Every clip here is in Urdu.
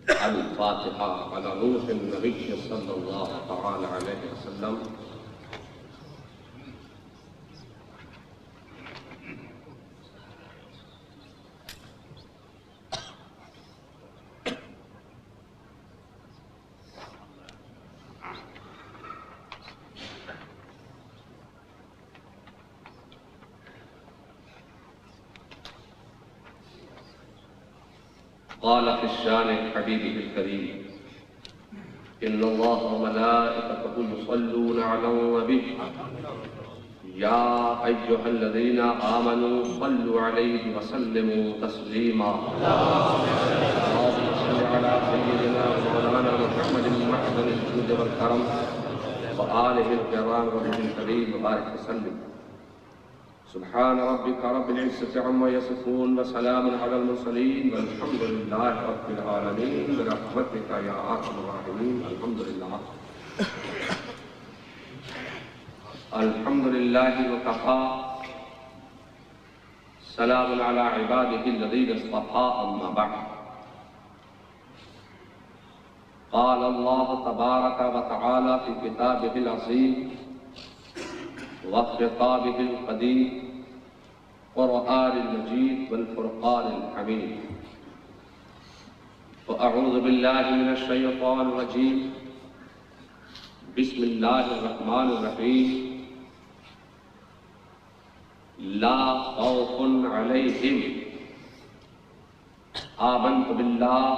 الفاتحة على روح النبي صلى الله تعالى عليه وسلم. قال في الشان حبيبه الكريم: إن الله وملائكته يصلون على النبي يا أيها الذين آمنوا صلوا عليه وسلموا تسليما. اللهم صل على سيدنا مولانا محمد المحسن الجود والكرم وآله الكرام وبه الكريم وبارك وسلم. سبحان ربك رب العزة عما يصفون وسلام على المرسلين والحمد لله رب العالمين برحمتك يا أرحم الراحمين. الحمد لله الحمد لله وكفى سلام على عباده الذين اصطفى. أما بعد، قال الله تبارك وتعالى في كتابه العظيم وخطابه القديم قرآن المجيد والفرقان الحميد: فأعوذ بالله من الشيطان الرجيم. بسم الله الرحمن الرحيم. لا خوف عليهم آمنت بالله.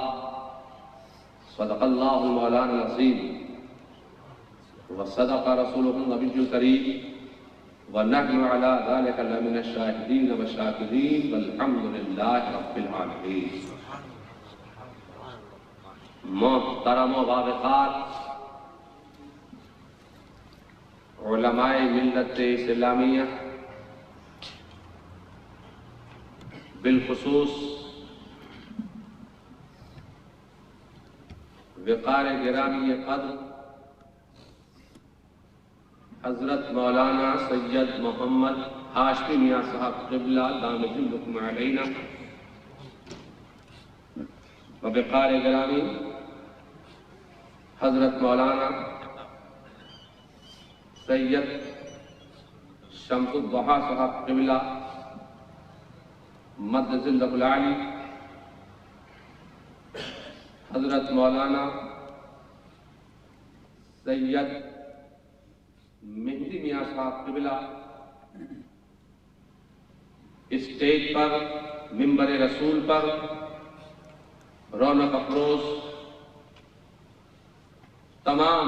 صدق الله المولانا العظيم وصدق رسوله النبي الكريم ونحن على ذلك لمن الشاهدين والشاكرين والحمد لله رب العالمين. محترم و باوقار علماء ملت اسلامیہ، بالخصوص وقار گرامی قدر حضرت مولانا سید محمد ہاشمی میاں صاحب قبلہ دامت ذلکم علینا، وبقار گرامی حضرت مولانا سید شمس الضحیٰ صاحب قبلہ مد ذلہ العالی، حضرت مولانا سید مہدی میاں صاحب قبلہ اسٹیج پر منبر رسول پر رونق افروز تمام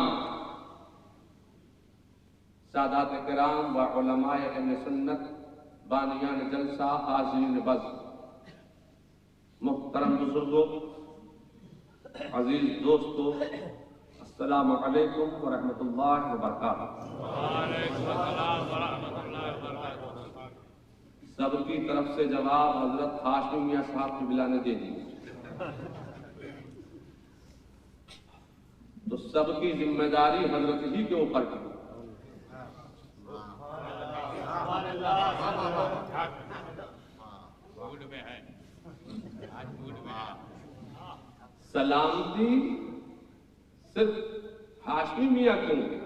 سادات کرام و علماء اہل سنت بانیان جلسہ، حاضرین بز، محترم بزرگوں، عزیز دوستو، السلام علیکم ورحمۃ اللہ وبرکاتہ۔ وعلیکم السلام ورحمۃ اللہ وبرکاتہ۔ سب کی طرف سے جواب حضرت ہاشمی میاں صاحب قبلہ نے دے دی، تو سب کی ذمہ داری حضرت ہی کے اوپر کی۔ سلامتی صرف ہاشمی میاں کیوں گے؟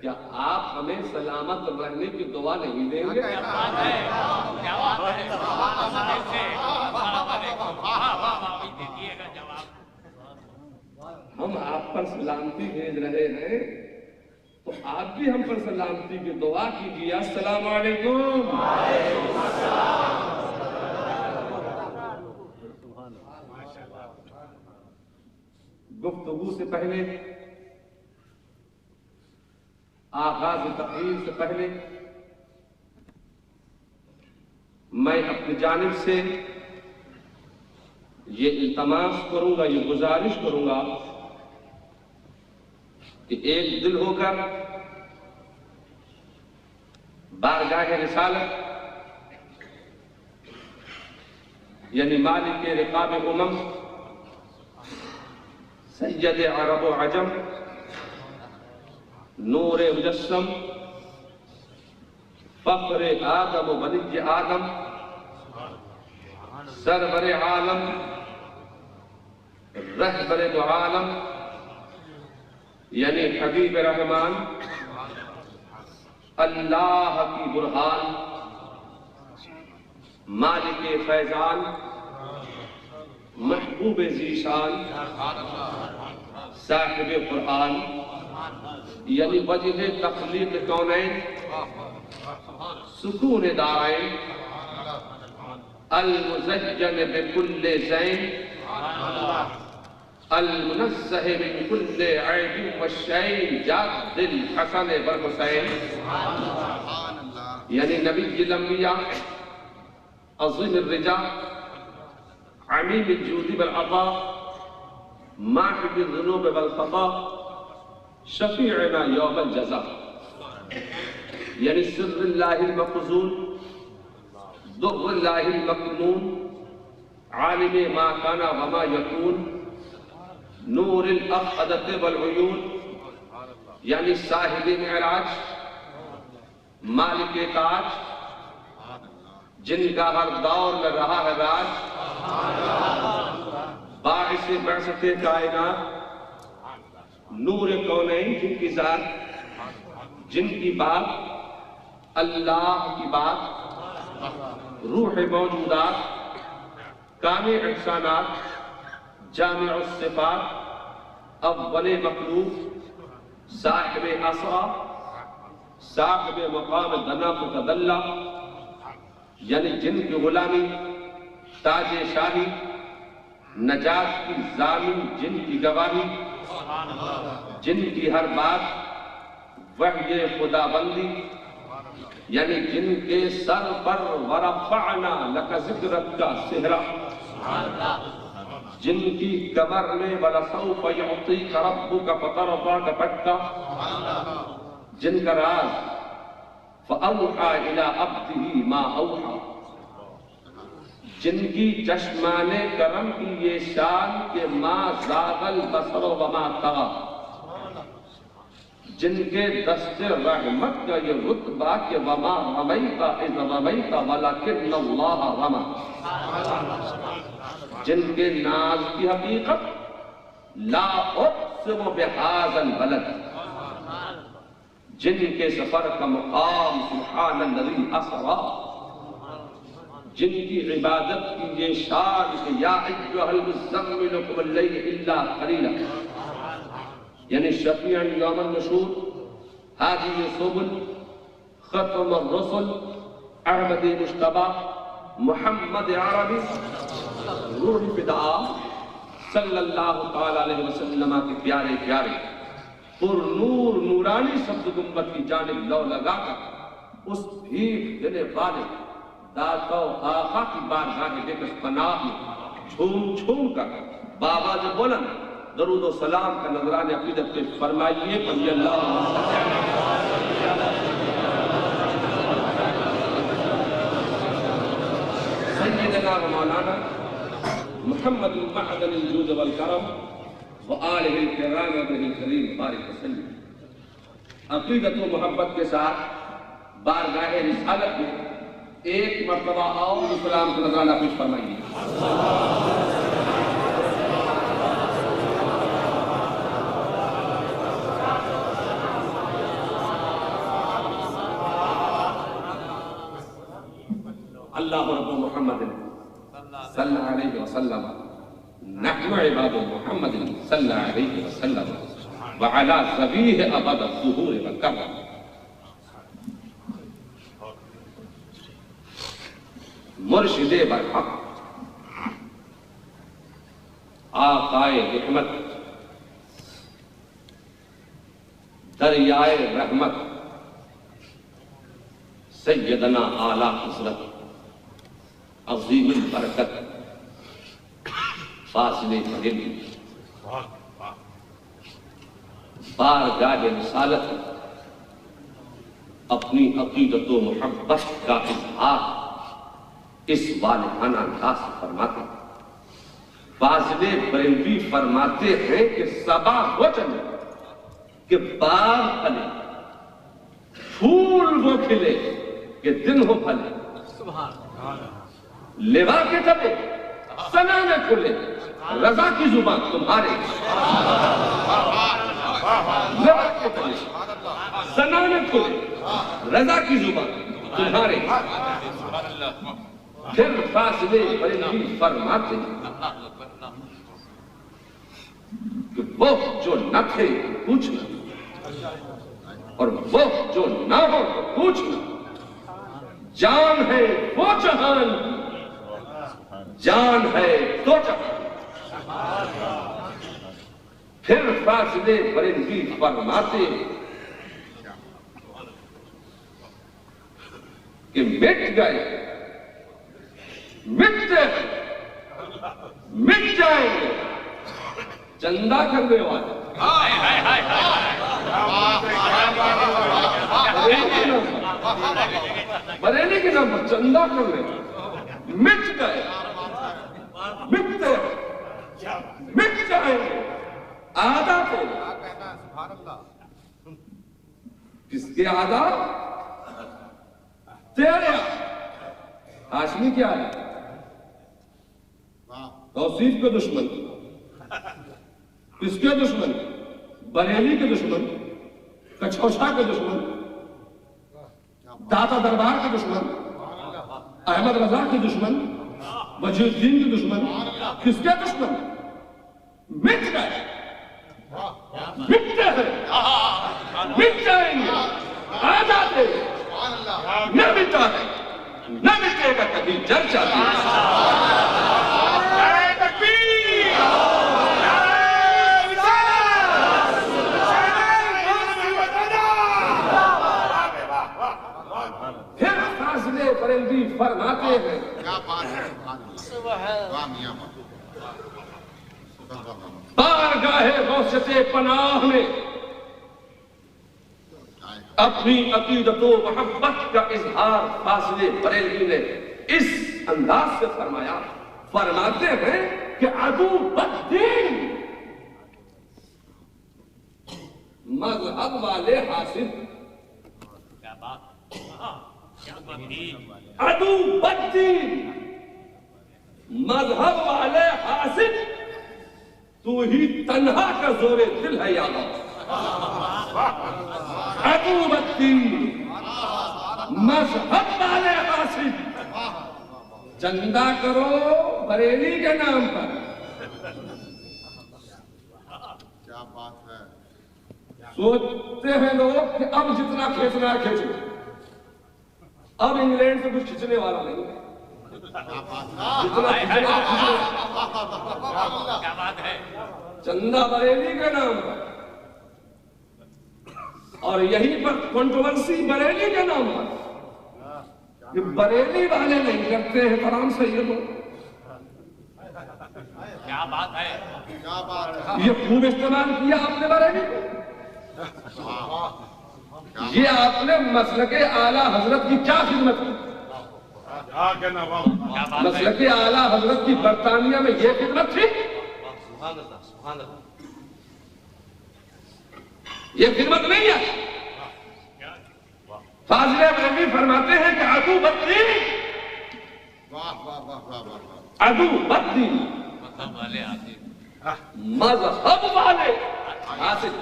کیا آپ ہمیں سلامت رہنے کی دعا نہیں دیں گے؟ ہم آپ پر سلامتی بھیج رہے ہیں تو آپ بھی ہم پر سلامتی کی دعا کیجیے۔ السلام علیکم۔ گفتگو سے پہلے، آغاز تقریر سے پہلے، میں اپنی جانب سے یہ التماس کروں گا، یہ گزارش کروں گا کہ ایک دل ہو کر بارگاہ رسالت یعنی مالک رقاب امم، سید عرب و عجم، نور مجسم، فخر آدم و بنی آدم، سرور عالم، رہبر دو عالم یعنی حبیب رحمان، اللہ کی برہان، مالک فیضان، محبوب ذیشان، صاحب قرآن یعنی وجہ تخلیق کونین، سکون دارین، المزجن بکل زین، المنزہ من کل عیب والشین، جاد الحسن والحسین یعنی نبی الانبیاء، عظیم الرجا، عمیم الجود والعطاء، ماحب الذنوب والخطا، شفیعنا یوم الجزا یعنی سر اللہ المخزون، در اللہ المکنون، عالم ما کان وما یکون، نور الافئدة والعیون یعنی صاحب معراج، مالک تاج، جن کا ہر دور میں رہا ہے راج، باعث بعثت کائنات، نور کونین جن کی ذات، جن کی بات اللہ کی بات، روح موجودات، کامل احسانات، جامع الصفات، اول مخلوق، صاحب اسرا، صاحب مقام دنا فتدلہ یعنی جن کی غلامی، تاج شاہی، نجات کی ضامن جن کی گواہی، جن کی ہر بات وحی خدا بندی یعنی جن کے سر پر ورفعنا لک ذکرک کا سہرا، جن کی کمر میں وَلَسَوْفَ يُعْطِيكَ رَبُّكَ فَتَرْضَىٰ کا پٹکا، جن کا راز فَأَوْحَىٰ إِلَىٰ عَبْدِهِ مَا أَوْحَىٰ، جن کی چشمان کرم کی یہ شان کہ ما زاغ البصر وما طغیٰ، جن کے دست رحمت کا یہ رتبہ کہ وما رمیت اذ رمیت ولکن اللہ رمی، جن کے ناز کی حقیقت لا اقسم بہذا البلد، جن کے سفر کا مقام سبحان الذی اسری، جن کی عبادت کی یہ شان کہ یا ایھا المزمل قم اللیل الا قلیلا یعنی شفیع یوم النشور، حاجی سبل، ختم الرسل، احمد مجتبی، محمد عربی، روح فدا صلی اللہ تعالیٰ علیہ وسلم کے پیارے پیارے پر نور نورانی سبز گنبد کی جانب لو لگا کر اس بھیک دل والد داتا و آقا کی بارگاہ بکس پناہ میں چھوم چھوم کر بابا جو بلند درود و سلام کا نظران عقیدت پہ فرمائیے رضی اللہ سیدنا و مولانا محمد المعدن الجود والکرم وآلہ الکرام و الکریم بارک وسلم۔ عقیدت و محبت کے ساتھ بارگاہ رسالت میں ایک مرتبہ اور سلام کا نظرانہ پیش فرمائیے۔ اللہ رب محمد صلی اللہ علیہ وسلم نحن عباد محمد صلی اللہ علیہ وسلم وعلا ذبیح ابد الظہور والکرم۔ مرشد برحق آقائے رحمت دریائے رحمت سیدنا اعلیٰ حضرت عظیم البرکت فاضل علم بارگاہ رسالت اپنی عقیدت و محبت کا اظہار اس والہانہ انداز سے فرماتے ہیں۔ فاضل بریلوی فرماتے ہیں کہ صباح وہ چلے کہ باغ پھلے، پھول وہ کھلے کہ دن ہو پھلے، لوا کے چلے سنا نہ کھلے، رضا کی زبان تمہارے، زنانت کو رضا کی زبان تمہارے، پھر فاصلے بلندی فرماتے کہ وہ جو نہ تھے پوچھنا، اور وہ جو نہ ہو تو پوچھنا، جان ہے وہ جہان، جان ہے تو جہان، پھر فاصلے بلندی فرماتے کہ مٹ گئے، مٹتے مٹ جائیں گے چندہ کرنے والے، بریلی کے نام پر چندہ کرنے والے مٹ گئے، مٹتے مٹ جائیں گے، آدھا تھے، کس کے آدھا؟ تیرے ہاشمی کیا ہے؟ توصیف کے دشمن، کس کے دشمن؟ بریلی کے دشمن، کچھوچا کے دشمن، داتا دربار کے دشمن، احمد رضا کے دشمن، وجہ الدین کے دشمن، کس کے دشمن؟ مٹ گئے، مٹتے ہیں، مٹ جائیں گے، آ جاتے نہ مٹا ہے، نہ مٹے گا کبھی جل جاتی ہے۔ بریلوی فرماتے ہیں بارگاہ غوثیت پناہ میں اپنی عقیدت و محبت کا اظہار فاضل بریلوی نے اس انداز سے فرمایا، فرماتے ہیں کہ عدو بددین مذہب والے حاسد، عدو بددین مذہب والے حاسد، تو ہی تنہا کا زور دل ہے یا اللہ۔ عدو بددین مذہب والے حاسد، چندہ کرو بریلی کے نام پر، کیا بات ہے۔ سوچتے ہیں لوگ کہ اب جتنا کھینچنا ہے کھینچو، اب انگلینڈ سے کچھ کھچنے والا نہیں ہے، جتنا کھچنا چندہ بریلی کے نام پر، اور یہیں پر کنٹروورسی بریلی کے نام پر، کہ بریلی والے نہیں کرتے ہیں تمام سیدوں، کیا بات ہے، کیا بات ہے۔ یہ خوب استعمال کیا آپ نے بریلی کو، یہ آپ نے مسلک اعلیٰ حضرت کی کیا خدمت کی؟ مسلک اعلیٰ حضرت کی برطانیہ میں یہ خدمت تھی؟ یہ خدمت نہیں ہے۔ فاضل بریلوی فرماتے ہیں کہ عدو بددین، عدو بددین مذہب والے حاسد۔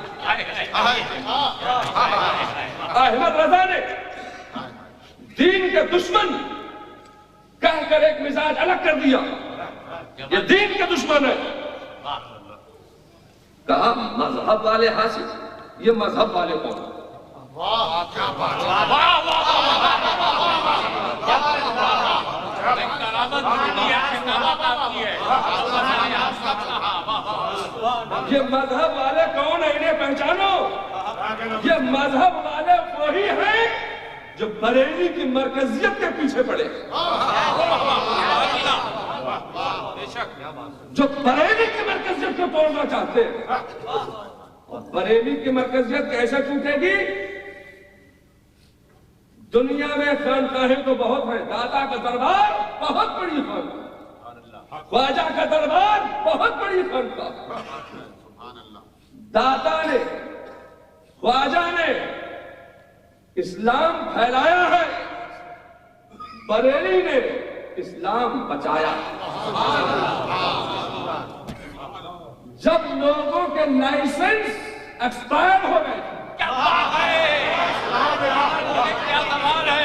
احمد رضا نے دین کے دشمن کہہ کر ایک مزاج الگ کر دیا، یہ دین کے دشمن ہے، کہا مذہب والے حاسد، یہ مذہب والے کون؟ یہ مذہب والے کون ہیں؟ انہیں پہچانو، یہ مذہب والے وہی ہیں جو بریلی کی مرکزیت کے پیچھے پڑے، جو بریلی کی مرکزیت کو توڑنا چاہتے ہیں۔ اور بریلی کی مرکزیت کیسے ٹوٹے گی؟ دنیا میں خانقاہیں تو بہت ہیں، داتا کا دربار بہت بڑی خانقاہ، خواجہ کا دربار بہت بڑی خانقاہ، داتا نے خواجہ نے اسلام پھیلایا ہے، بریلی نے اسلام بچایا۔ جب لوگوں کے لائسنس ایکسپائر ہو گئے، کیا بات ہے، کیا کمال ہے،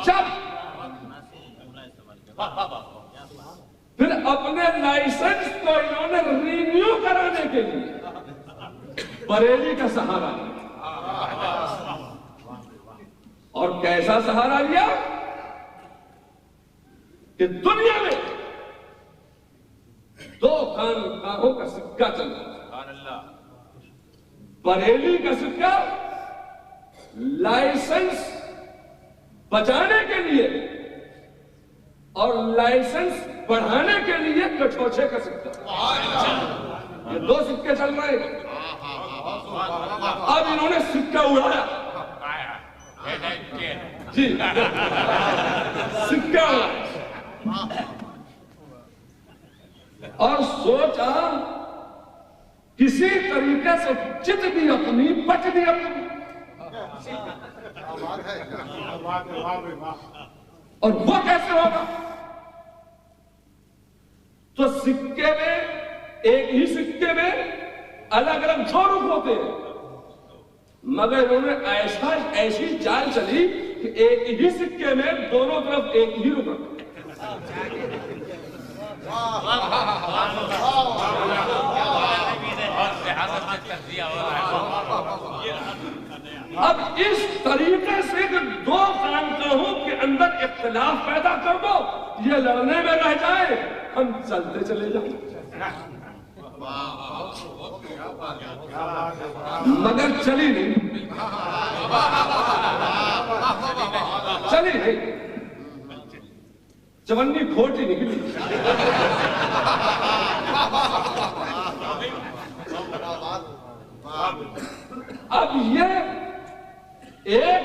جب پھر اپنے لائسنس کو انہوں نے رینیو کرانے کے لیے بریلی کا سہارا لیا، اور کیسا سہارا لیا کہ دنیا میں 2 خانقاہوں کا سکہ چل رہا ہے، بریلی کا سکہ لائسنس بچانے کے لیے اور لائسنس بڑھانے کے لیے کٹوچے کا سکہ، یہ 2 سکے چل رہے ہیں۔ اب انہوں نے سکہ اڑایا، جی سکہ اڑایا اور سوچا کسی طریقے سے جت بھی اپنی بچ بھی اپنی، اور وہ کیسے ہوگا؟ تو سکے میں، ایک ہی سکے میں الگ الگ 2 رخ ہوتے ہیں، مگر انہوں نے ایسی چال چلی کہ ایک ہی سکے میں دونوں طرف ایک ہی رخ رکھا۔ اب اس طریقے سے کہ 2 خانقاہوں کے اندر اختلاف پیدا کر دو، یہ لڑنے میں رہ جائے، ہم چلتے چلے جائیں، مگر چلی نہیں، چلی نہیں، چونی کھوٹی نکلی۔ اب یہ ایک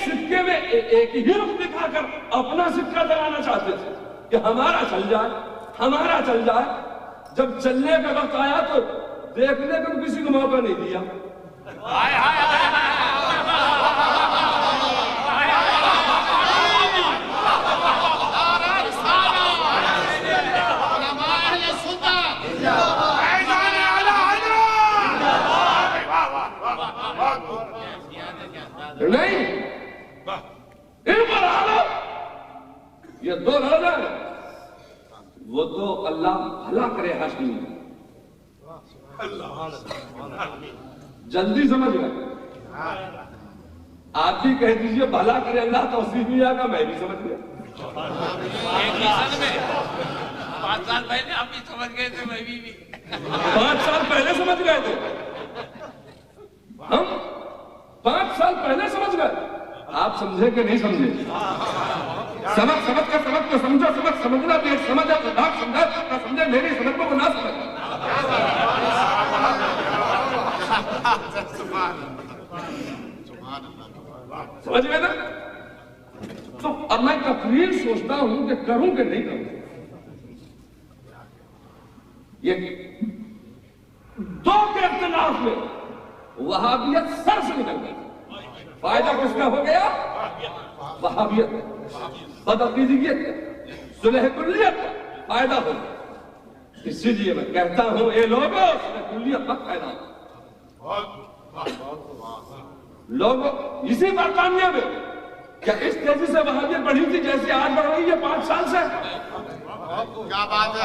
سکے میں ایک ہی رخ دکھا کر اپنا سکہ چلانا چاہتے تھے کہ ہمارا چل جائے، ہمارا چل جائے۔ جب چلنے کا وقت آیا تو دیکھنے کو کسی کو موقع نہیں دیا۔ نہیں، ان پر آلو یہ 2 لڑ رہے، وہ تو اللہ بھلا کرے ہاشمی، جلدی سمجھ گئے۔ آپ بھی کہہ دیجئے بھلا کرے اللہ، توصیف بھی آگا، میں بھی سمجھ گیا۔ 5 سال پہلے آپ بھی سمجھ گئے تھے، میں بھی 5 سال پہلے سمجھ گئے تھے ہم، 5 سال پہلے سمجھ گئے۔ آپ سمجھے کہ نہیں سمجھے؟ سمجھ کر سمجھ کو سمجھو، سمجھنا بھی ایک سمجھ ہے، خدا سمجھا نہ سمجھے، میری سمجھ کو نہ سمجھ۔ سمجھ گئے نا؟ تو اب میں تقریر سوچتا ہوں کہ کروں کہ نہیں کروں۔ یہ 2 کے اختلاف میں وہابیت سر سے نکل گئی، فائدہ کس کا ہو گیا؟ وہابیت، بدعقیدگیت، صلح کلیت کا فائدہ ہو گیا۔ اسی لیے میں کہتا ہوں اے لوگوں، صلح کلیت مت پھیلاؤ۔ لوگوں اسی برطانیہ میں کیا اس تیزی سے وہابیت بڑھی تھی جیسے آج بڑھ رہی ہے 5 سال سے؟ کیا بات ہے،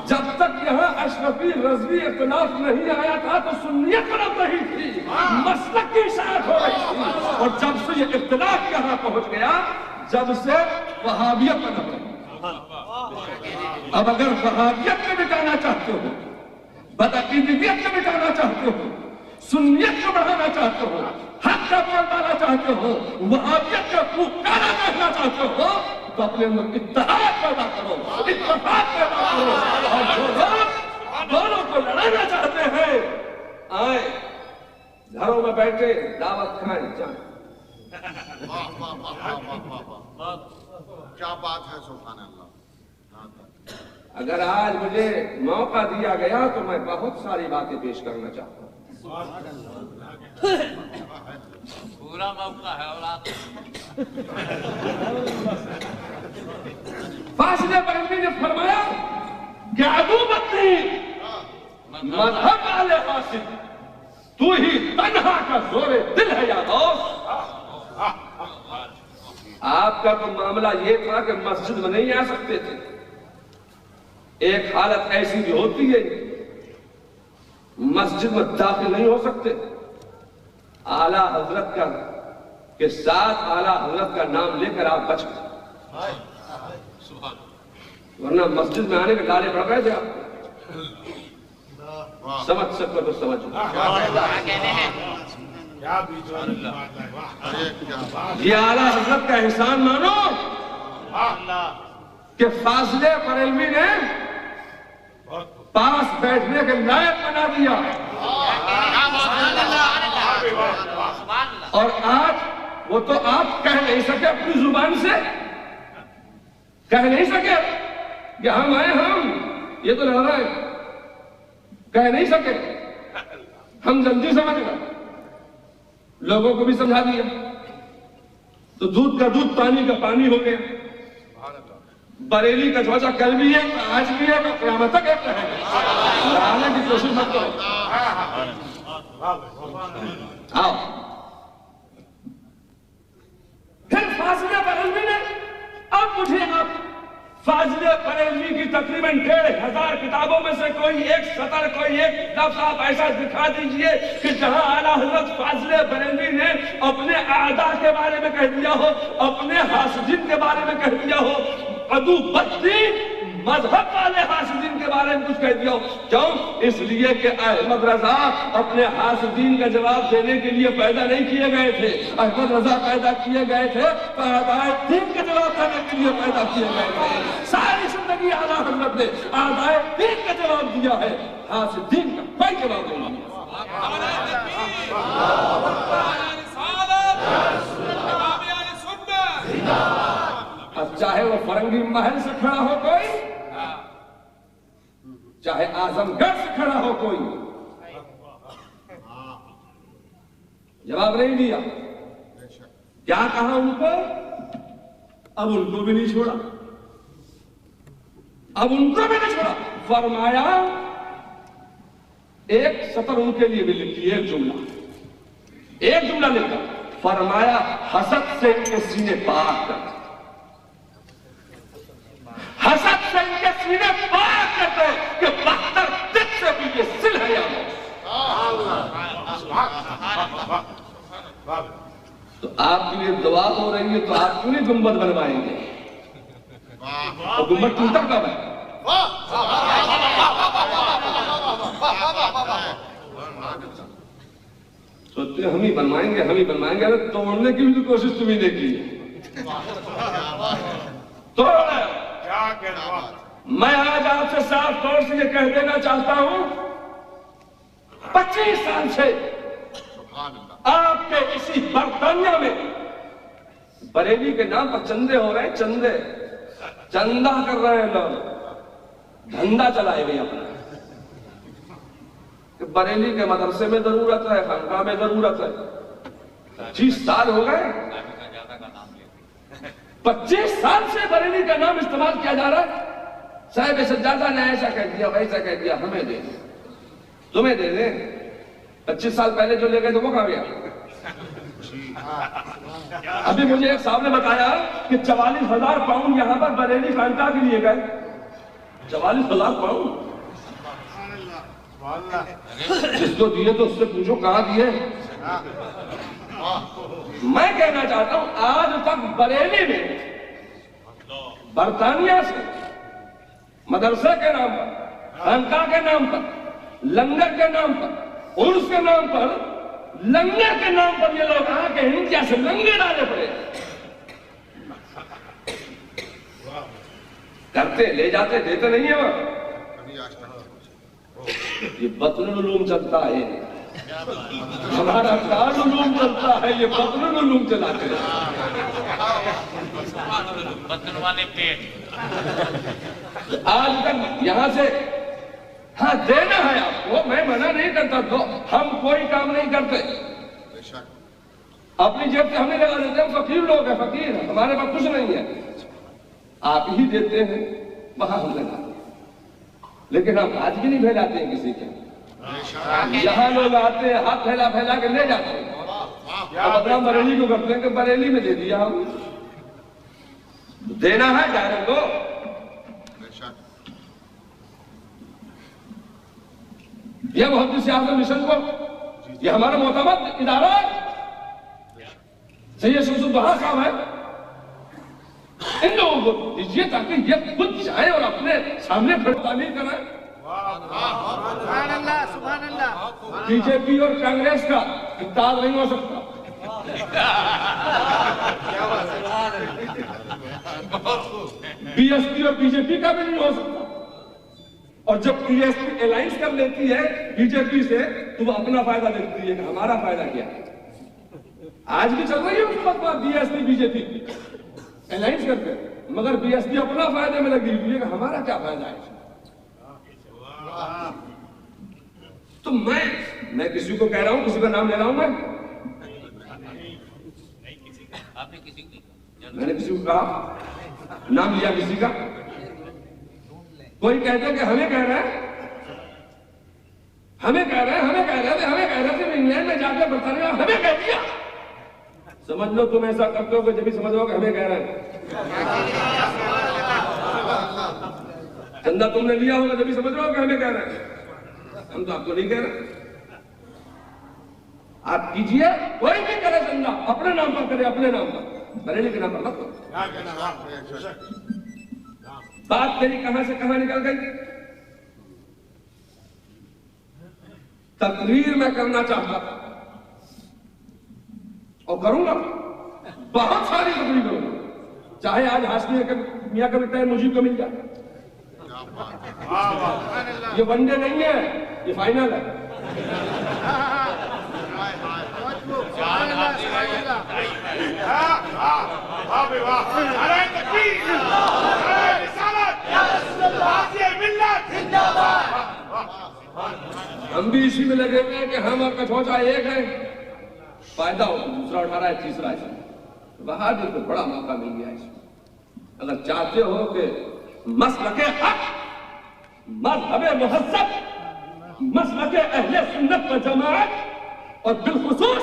جب تک یہاں اشرفی رضوی اختلاف نہیں آیا تھا تو سنیت بلند رہی تھی، مسلک کی اشاعت ہو رہی تھی، اور جب سے یہ اختلاف یہاں پہنچ گیا، جب سے وہابیت بنا رہی۔ اب اگر وہابیت کو مٹانا چاہتے ہو، بدعقیدگیت کو مٹانا چاہتے ہو، سنیت کو بڑھانا چاہتے ہو، حق کا بول بالا چاہتے ہو، وہابیت کا پکارا کہنا چاہتے ہو، تو اپنے اندر اتحاد پیدا کرو، اتفاق پیدا کرو، اور جو لوگ دونوں کو لڑانا چاہتے ہیں آئیں، گھروں میں بیٹھے دعوت کھائیں جائیں۔ کیا بات ہے، سبحان اللہ۔ اگر آج مجھے موقع دیا گیا تو میں بہت ساری باتیں پیش کرنا چاہتا ہوں۔ پورا موقع ہے اولاد فاضل بریلوی نے فرمایا کہ عدوبت نہیں مذہب والے حاصل تو ہی تنہا کا زور دل ہے یا دوست. آپ کا تو معاملہ یہ تھا کہ مسجد میں نہیں آ سکتے تھے. ایک حالت ایسی بھی ہوتی ہے مسجد میں داخل نہیں ہو سکتے. اعلیٰ حضرت کا کے ساتھ اعلیٰ حضرت کا نام لے کر آپ بچ گئے ورنہ مسجد میں آنے کے ڈالے پڑ گئے تھے. آپ سمجھ سکتے تو سمجھ. یہ اعلیٰ حضرت کا احسان مانو کہ فاضل بریلوی نے پاس بیٹھنے کے لائق بنا دیا. اور آج وہ تو آپ کہہ نہیں سکے اپنی زبان سے کہہ نہیں سکے کہ ہم آئے ہم یہ تو لڑ رہا ہے کہہ نہیں سکے. ہم جلدی سمجھ گئے لوگوں کو بھی سمجھا دیا تو دودھ کا دودھ پانی کا پانی ہو گیا. بریلی کا چوچا کل بھی ہے آج بھی ہے تو قیامت تک ایک رہے گا. لانے کی کوشش مت کرو. آؤ پھر فاضل بریلوی نے اب مجھے آپ فاضل بریلوی کی تقریباً 1500 کتابوں میں سے کوئی ایک سطر کوئی ایک لفظ آپ ایسا دکھا دیجئے کہ جہاں اعلیٰ حضرت فاضل بریلوی نے اپنے اعداء کے بارے میں کہہ دیا ہو اپنے حاسدین کے بارے میں کہہ دیا ہو عدوبتی مذہب والے حاسدین کے بارے میں کچھ کہہ دیا ہو. کیوں؟ اس لیے کہ احمد رضا اپنے حاسدین کا جواب دینے کے لیے پیدا نہیں کیے گئے تھے. احمد رضا پیدا کیے گئے تھے تو اعدائے دین کے جواب دینے کے لیے پیدا کیے گئے تھے. ساری زندگی اعلیٰ حضرت نے اعدائے دین کا جواب دیا ہے حاسدین کا کوئی جواب نہیں دیا. اب چاہے وہ فرنگی محل سے کھڑا ہو کوئی چاہے اعظم گڑھ سے کھڑا ہو کوئی جواب نہیں دیا. کیا کہا ان کو؟ اب ان کو بھی نہیں چھوڑا. اب ان کو بھی نہیں چھوڑا. فرمایا ایک سطر ان کے لیے بھی لکھی ایک جملہ لکھا. فرمایا حسد سے ان کے سینے پاک کر حسد سے ان کے سینے پاک کرتے کہ بہتر دل سے بھی یہ سل ہے یا تو آپ کے لیے دعا ہو رہی ہے تو آپ کیوں نہیں گنبد بنوائیں گے؟ اور گنبد ٹوٹا کب ہے؟ سوچتے ہم ہی بنوائیں گے اگر توڑنے کی بھی تو کوشش تمہیں نے کی. توڑ میں آج آپ سے صاف طور سے یہ کہہ دینا چاہتا ہوں 25 سال سے آپ کے اسی برطانیہ میں بریلی کے نام پر چندے ہو رہے ہیں. چندہ کر رہے ہیں لوگ دھندا چلائے گئے اپنا کہ بریلی کے مدرسے میں ضرورت ہے خانقاہ میں ضرورت ہے. 25 سال ہو گئے 25 سال سے بریلی کا نام استعمال کیا جا رہا ہے. صاحب سجادہ نے ایسا کہہ دیا ویسا کہہ دیا ہمیں دے دیں تمہیں دے دیں. 25 سال پہلے جو لے گئے تو وہ کہاں گیا؟ ابھی مجھے ایک صاحب نے بتایا کہ 44,000 پاؤنڈ یہاں پر بریلی خانقاہ کے لیے گئے. 44,000 پاؤنڈ جس کو دیے تو اس سے پوچھو کہاں دیے. میں کہنا چاہتا ہوں آج تک بریلی میں برطانیہ سے مدرسے کے نام پر خانقاہ کے نام پر لنگر کے نام پر عرس کے نام پر لنگر کے نام پر یہ لوگ آ کے انڈیا سے لنگر ڈالے پڑے کرتے لے جاتے دیتے نہیں ہیں وہاں. یہ بطن العلوم چلتا ہے ہمارا دار العلوم چلتا ہے یہ بطن العلوم چلاتے ہیں. بطن والے پیٹ آج تک یہاں سے ہاں دینا ہے آپ کو میں منع نہیں کرتا تو ہم کوئی کام نہیں کرتے اپنی جیب سے ہمیں لگا دیتے ہیں، فقیر لوگ ہیں، فقیر ہیں، ہمارے پاس کچھ نہیں ہے، آپ ہی دیتے ہیں وہاں ہم لگاتے ہیں، لیکن ہم آج بھی نہیں پھیلاتے ہیں کسی کے، یہاں لوگ آتے ہیں ہاتھ پھیلا پھیلا کے لے جاتے ہیں، اب بدنام بریلی کو کرتے ہیں کہ بریلی میں دے دیا ہم، دینا ہے ڈائریکٹ دو۔ یہ محدث اعظم مشن کو، یہ ہمارا معتمد ادارہ ہے، سید شمس الدوحہ صاحب ہے، ان لوگوں کو دیجیے تاکہ یہ خود جائیں اور اپنے سامنے پھر تعمیر کرائیں۔ سبحان اللہ، سبحان اللہ۔ بی جے پی اور کانگریس کا اتحاد نہیں ہو سکتا، بی ایس پی اور بی جے پی کا بھی نہیں ہو سکتا، اور جب بی ایس پی الائنس کر لیتی ہے بی جے پی سے تو وہ اپنا فائدہ دیکھتی ہے کہ ہمارا فائدہ کیا ہے۔ آج بھی چل رہی ہے اس وقت B S P B J P alliance کرتے ہیں، مگر بی ایس پی اپنا فائدے میں لگی ہوئی ہے کہ ہمارا کیا فائدہ ہے۔ تو میں کسی کو کہہ رہا ہوں، کسی کا نام لے رہا ہوں، میں نے کسی کو کہا، نام لیا کسی کا، کوئی کہتے ہیں کہ ہمیں کہہ رہے ہیں، ہمیں کہہ رہے تھے انگلینڈ میں جا کے برطانیہ ہمیں کہہ دیا، سمجھ لو تم ایسا کرتے ہو کہ جب بھی سمجھ لو کہ ہمیں کہہ رہے ہیں، چندہ تم نے لیا ہوگا جب بھی سمجھ لو کہ ہمیں کہہ رہے ہیں، ہم تو آپ کو نہیں کہہ رہے، آپ کیجئے، کوئی بھی کرے چندہ اپنے نام پر کرے، اپنے نام پر، بریلی کے نام پر مت کرو۔ بات تیری کہاں سے کہاں نکل گئی؟ تقریر میں کرنا چاہتا تھا اور کروں گا، بہت ساری تقریر کروں گا، چاہے آج ہاشمی میاں کا بیٹا ہے مجھے کو مل جائے، یہ ون ڈے نہیں ہے، یہ فائنل ہے۔ ہم بھی اسی میں لگے ہوئے ہیں کہ ہم اور کچھوچا ایک ہے، فائدہ ہو دوسرا اٹھا رہا ہے، تیسرا ہے، وہاں بھی تو بڑا موقع مل گیا ہے۔ اگر چاہتے ہو کہ مسلک حق، مذہب مہذب، مسلک اہل سنت و جماعت اور بالخصوص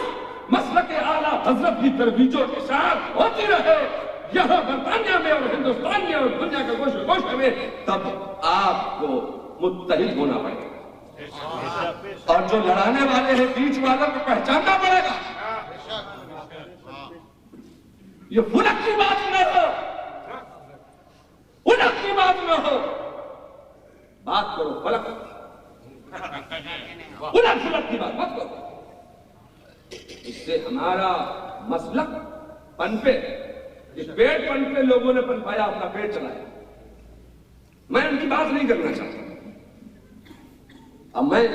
مسلک اعلیٰ حضرت کی ترویج و اشاعت ہوتی رہے یہاں برطانیہ میں اور ہندوستان میں اور دنیا کے گوشے گوشے میں، تب آپ کو متحد ہونا پڑے گا، اور جو لڑانے والے ہیں بیچ والوں کو پہچاننا پڑے گا۔ یہ فلک کی بات نہ ہو، فلک کی بات نہ ہو، بات کرو فلک، فلک کی بات مت کرو، اس سے ہمارا مسلک پنپے، یہ پیٹ پنپے لوگوں نے پنپایا، اپنا پیٹ چلایا، میں ان کی بات نہیں کرنا چاہتا۔ اب میں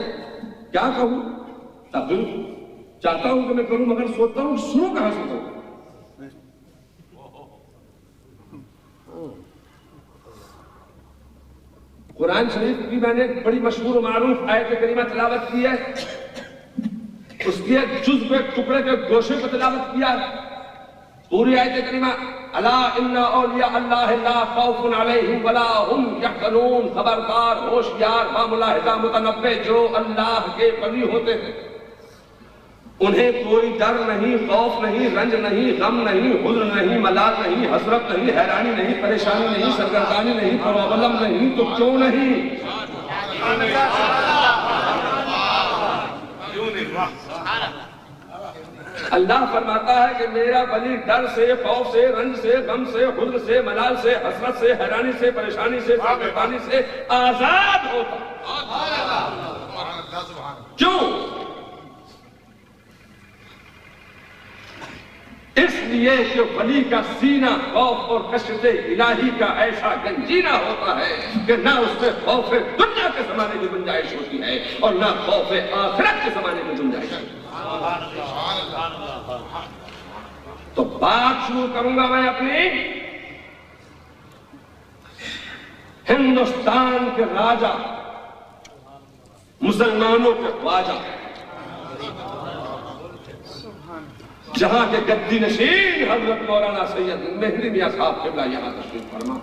کیا کہوں؟ تقریر چاہتا ہوں کہ میں کروں، مگر سوچتا ہوں شروع کہاں سے کروں۔ قرآن شریف کی میں نے ایک بڑی مشہور و معروف آیت کریمہ تلاوت کی ہے، اس کی ایک جزء کو، ایک ٹکڑے کے گوشے کو تلاوت کیا ہے، پوری آیت کریمہ الا ان اولیاء اللہ لا خوف علیہم ولا هم یحزنون، خبردار، ہوشیار، باملاحظہ، متنبہ، جو اللہ کے ولی ہوتے ہیں انہیں کوئی ڈر نہیں، خوف نہیں، رنج نہیں، غم نہیں، حزن نہیں، ملال نہیں، حسرت نہیں، حیرانی نہیں، پریشانی نہیں، سرگردانی نہیں، پرابلم نہیں، تو کیوں نہیں؟ اللہ فرماتا ہے کہ میرا ولی ڈر سے، خوف سے، رنج سے، غم سے، حزن سے، ملال سے، حسرت سے، حیرانی سے، پریشانی سے، سرگردانی سے آزاد ہوتا۔ کیوں؟ اس لیے کہ ولی کا سینہ خوف اور خشیت الہی کا ایسا گنجینہ ہوتا ہے کہ نہ اس میں خوف دنیا کے زمانے میں گنجائش ہوتی ہے اور نہ خوف آخرت کے زمانے میں گنجائش ہوتی ہے۔ تو بات شروع کروں گا میں اپنی ہندوستان کے راجا، مسلمانوں کے خواجہ جہاں کے گدی نشین حضرت مولانا سید مہدی میاں صاحب قبلہ یہاں تشریف فرما،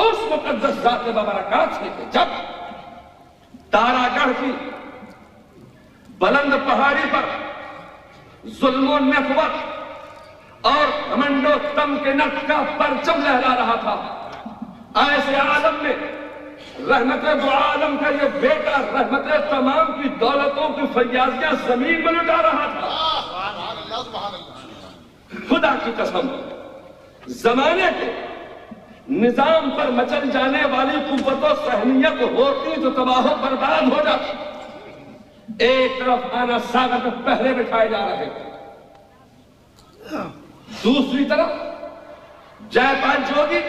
اس مقدس ذات ببرکات سے کہ جب تارا گڑھ کی بلند پہاڑی پر ظلم و نفرت اور گھمنڈ و تم کے نٹ کا پرچم لہرا رہا تھا، ایسے عالم میں رحمت دو عالم کا یہ بیٹا رحمت تمام کی دولتوں کی فیاضیاں زمین میں لٹا رہا تھا۔ خدا کی قسم، زمانے کے نظام پر مچل جانے والی قوت و سہمیت ہوتی تو تباہ و برباد ہو جاتی۔ ایک طرف آنا ساغر میں پہرے بٹھائے جا رہے تھے، دوسری طرف جے پال جوگی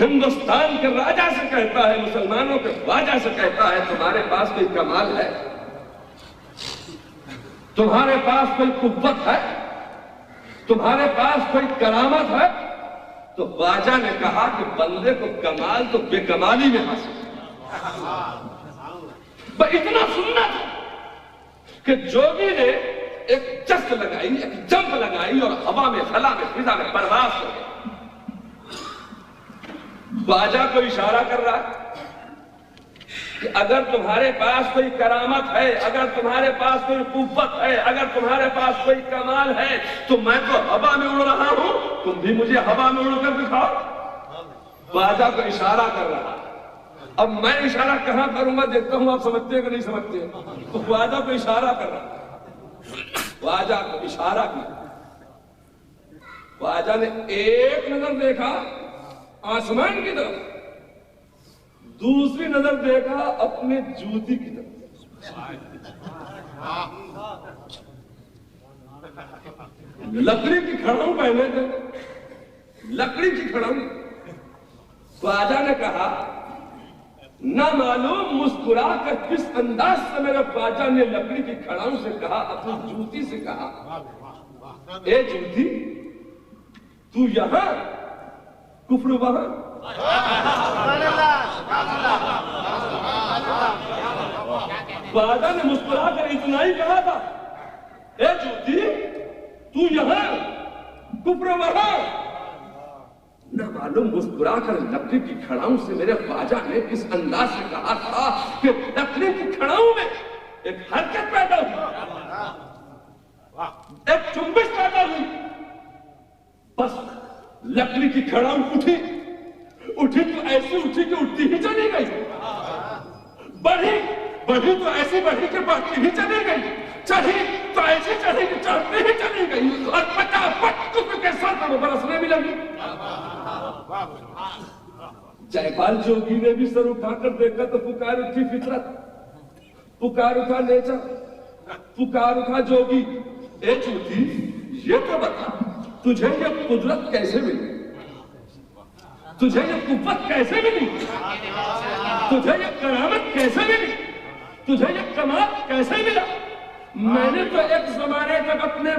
ہندوستان کے راجہ سے کہتا ہے، مسلمانوں کے خواجہ سے کہتا ہے، تمہارے پاس کوئی کمال ہے، تمہارے پاس کوئی قوت ہے، تمہارے پاس کوئی کرامت ہے؟ تو خواجہ نے کہا کہ بندے کو کمال تو بے کمالی میں حاصل ہے۔ بس اتنا سننا تھا کہ جوگی نے ایک جست لگائی، ایک جمپ لگائی اور ہوا میں خلا میں فضا میں پرواز کر گئی۔ خواجہ کو اشارہ کر رہا ہے کہ اگر تمہارے پاس کوئی کرامت ہے، اگر تمہارے پاس کوئی قوت ہے، اگر تمہارے پاس کوئی کمال ہے تو میں تو ہوا میں اڑ رہا ہوں، تم بھی مجھے ہوا میں اڑ کر دکھاؤ۔ خواجہ کو اشارہ کر رہا ہے۔ اب میں اشارہ کہاں کروں گا، دیکھتا ہوں آپ سمجھتے ہیں کہ نہیں سمجھتے۔ تو خواجہ کو اشارہ کر رہا ہے، خواجہ کو اشارہ کیا۔ خواجہ نے ایک نظر دیکھا آسمان کی طرف، دوسری نظر دیکھا اپنے جوتی کی طرف۔ لکڑی کی کھڑاؤں پہنے تھے، لکڑی کی کھڑاؤں۔ خواجہ نے کہا، نہ معلوم مسکرا کر کس انداز سے میرے خواجہ نے لکڑی کی کھڑاؤں سے کہا، اپنی جوتی سے کہا، اے جوتی تو یہاں کفر وہاں۔ خواجہ نے مسکرا کر اتنا ہی کہا تھا، اے جوتی تو یہاں کفر وہاں۔ نہ معلوم مسکرا کر لکڑی کی کھڑاؤں سے میرے خواجہ نے کس انداز سے کہا تھا کہ لکڑی کی کھڑاؤں میں ایک حرکت پیدا ہوئی، ایک جنبش پیدا ہوئی۔ بس لکڑی کی کھڑاؤں اٹھی تو ایسی اٹھی کہ اٹھتی ہی چلی گئی، بڑھی تو ایسی بڑھی کہ بڑھتی ہی چلی گئی، چڑھی تو ایسی چڑھی کہ چڑھتی ہی چلی گئی، اور پٹافٹ کفر کے سر پر برسنے بھی لگی۔ جے پال جوگی نے بھی سر اٹھا کر دیکھا تو پکار اٹھی فطرت، پکار اٹھا نیچر، پکار اٹھا جوگی، اے جوتی یہ تو بتا تجھے یہ قدرت کیسے ملی، تجھے یہ قوت کیسے ملی، تجھے یہ کرامت کیسے ملی، تجھے یہ کمال کیسے ملا؟ میں نے تو ایک زمانے تک اپنے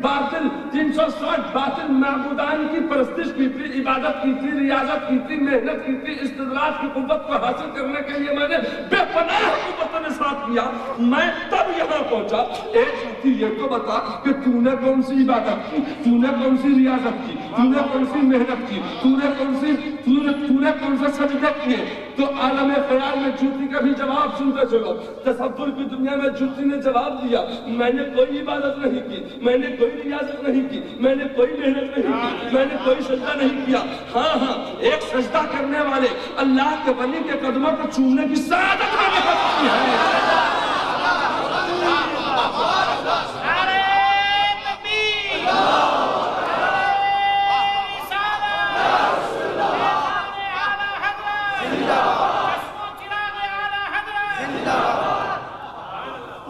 باطل 360 باطل معبودان کی پرستش کی تھی، عبادت کی تھی، ریاضت کی تھی، محنت کی تھی، استدراج کی قوت کو حاصل کرنے کے لیے میں نے بے پناہ قوتوں نے ساتھ کیا، میں تب یہاں پہنچا۔ اے جوتی یہ تو بتا کہ تو نے کون سی عبادت کی، تو نے کون سی ریاضت کی، تو نے کون سی محنت کی، تو نے کون سے سجدے کیے؟ تو عالم خیال میں جوتی کا بھی جواب سنتے چلو۔ تصور کی دنیا میں جوتی نے جواب دیا، میں نے کوئی عبادت نہیں کی، میں نے کوئی ریاضت نہیں کی، میں نے کوئی محنت نہیں کی، میں نے کوئی سجدہ نہیں کیا۔ ہاں ایک سجدہ کرنے والے اللہ کے ولی کے قدموں کو چومنے کی سعادت میں ہوتی ہے۔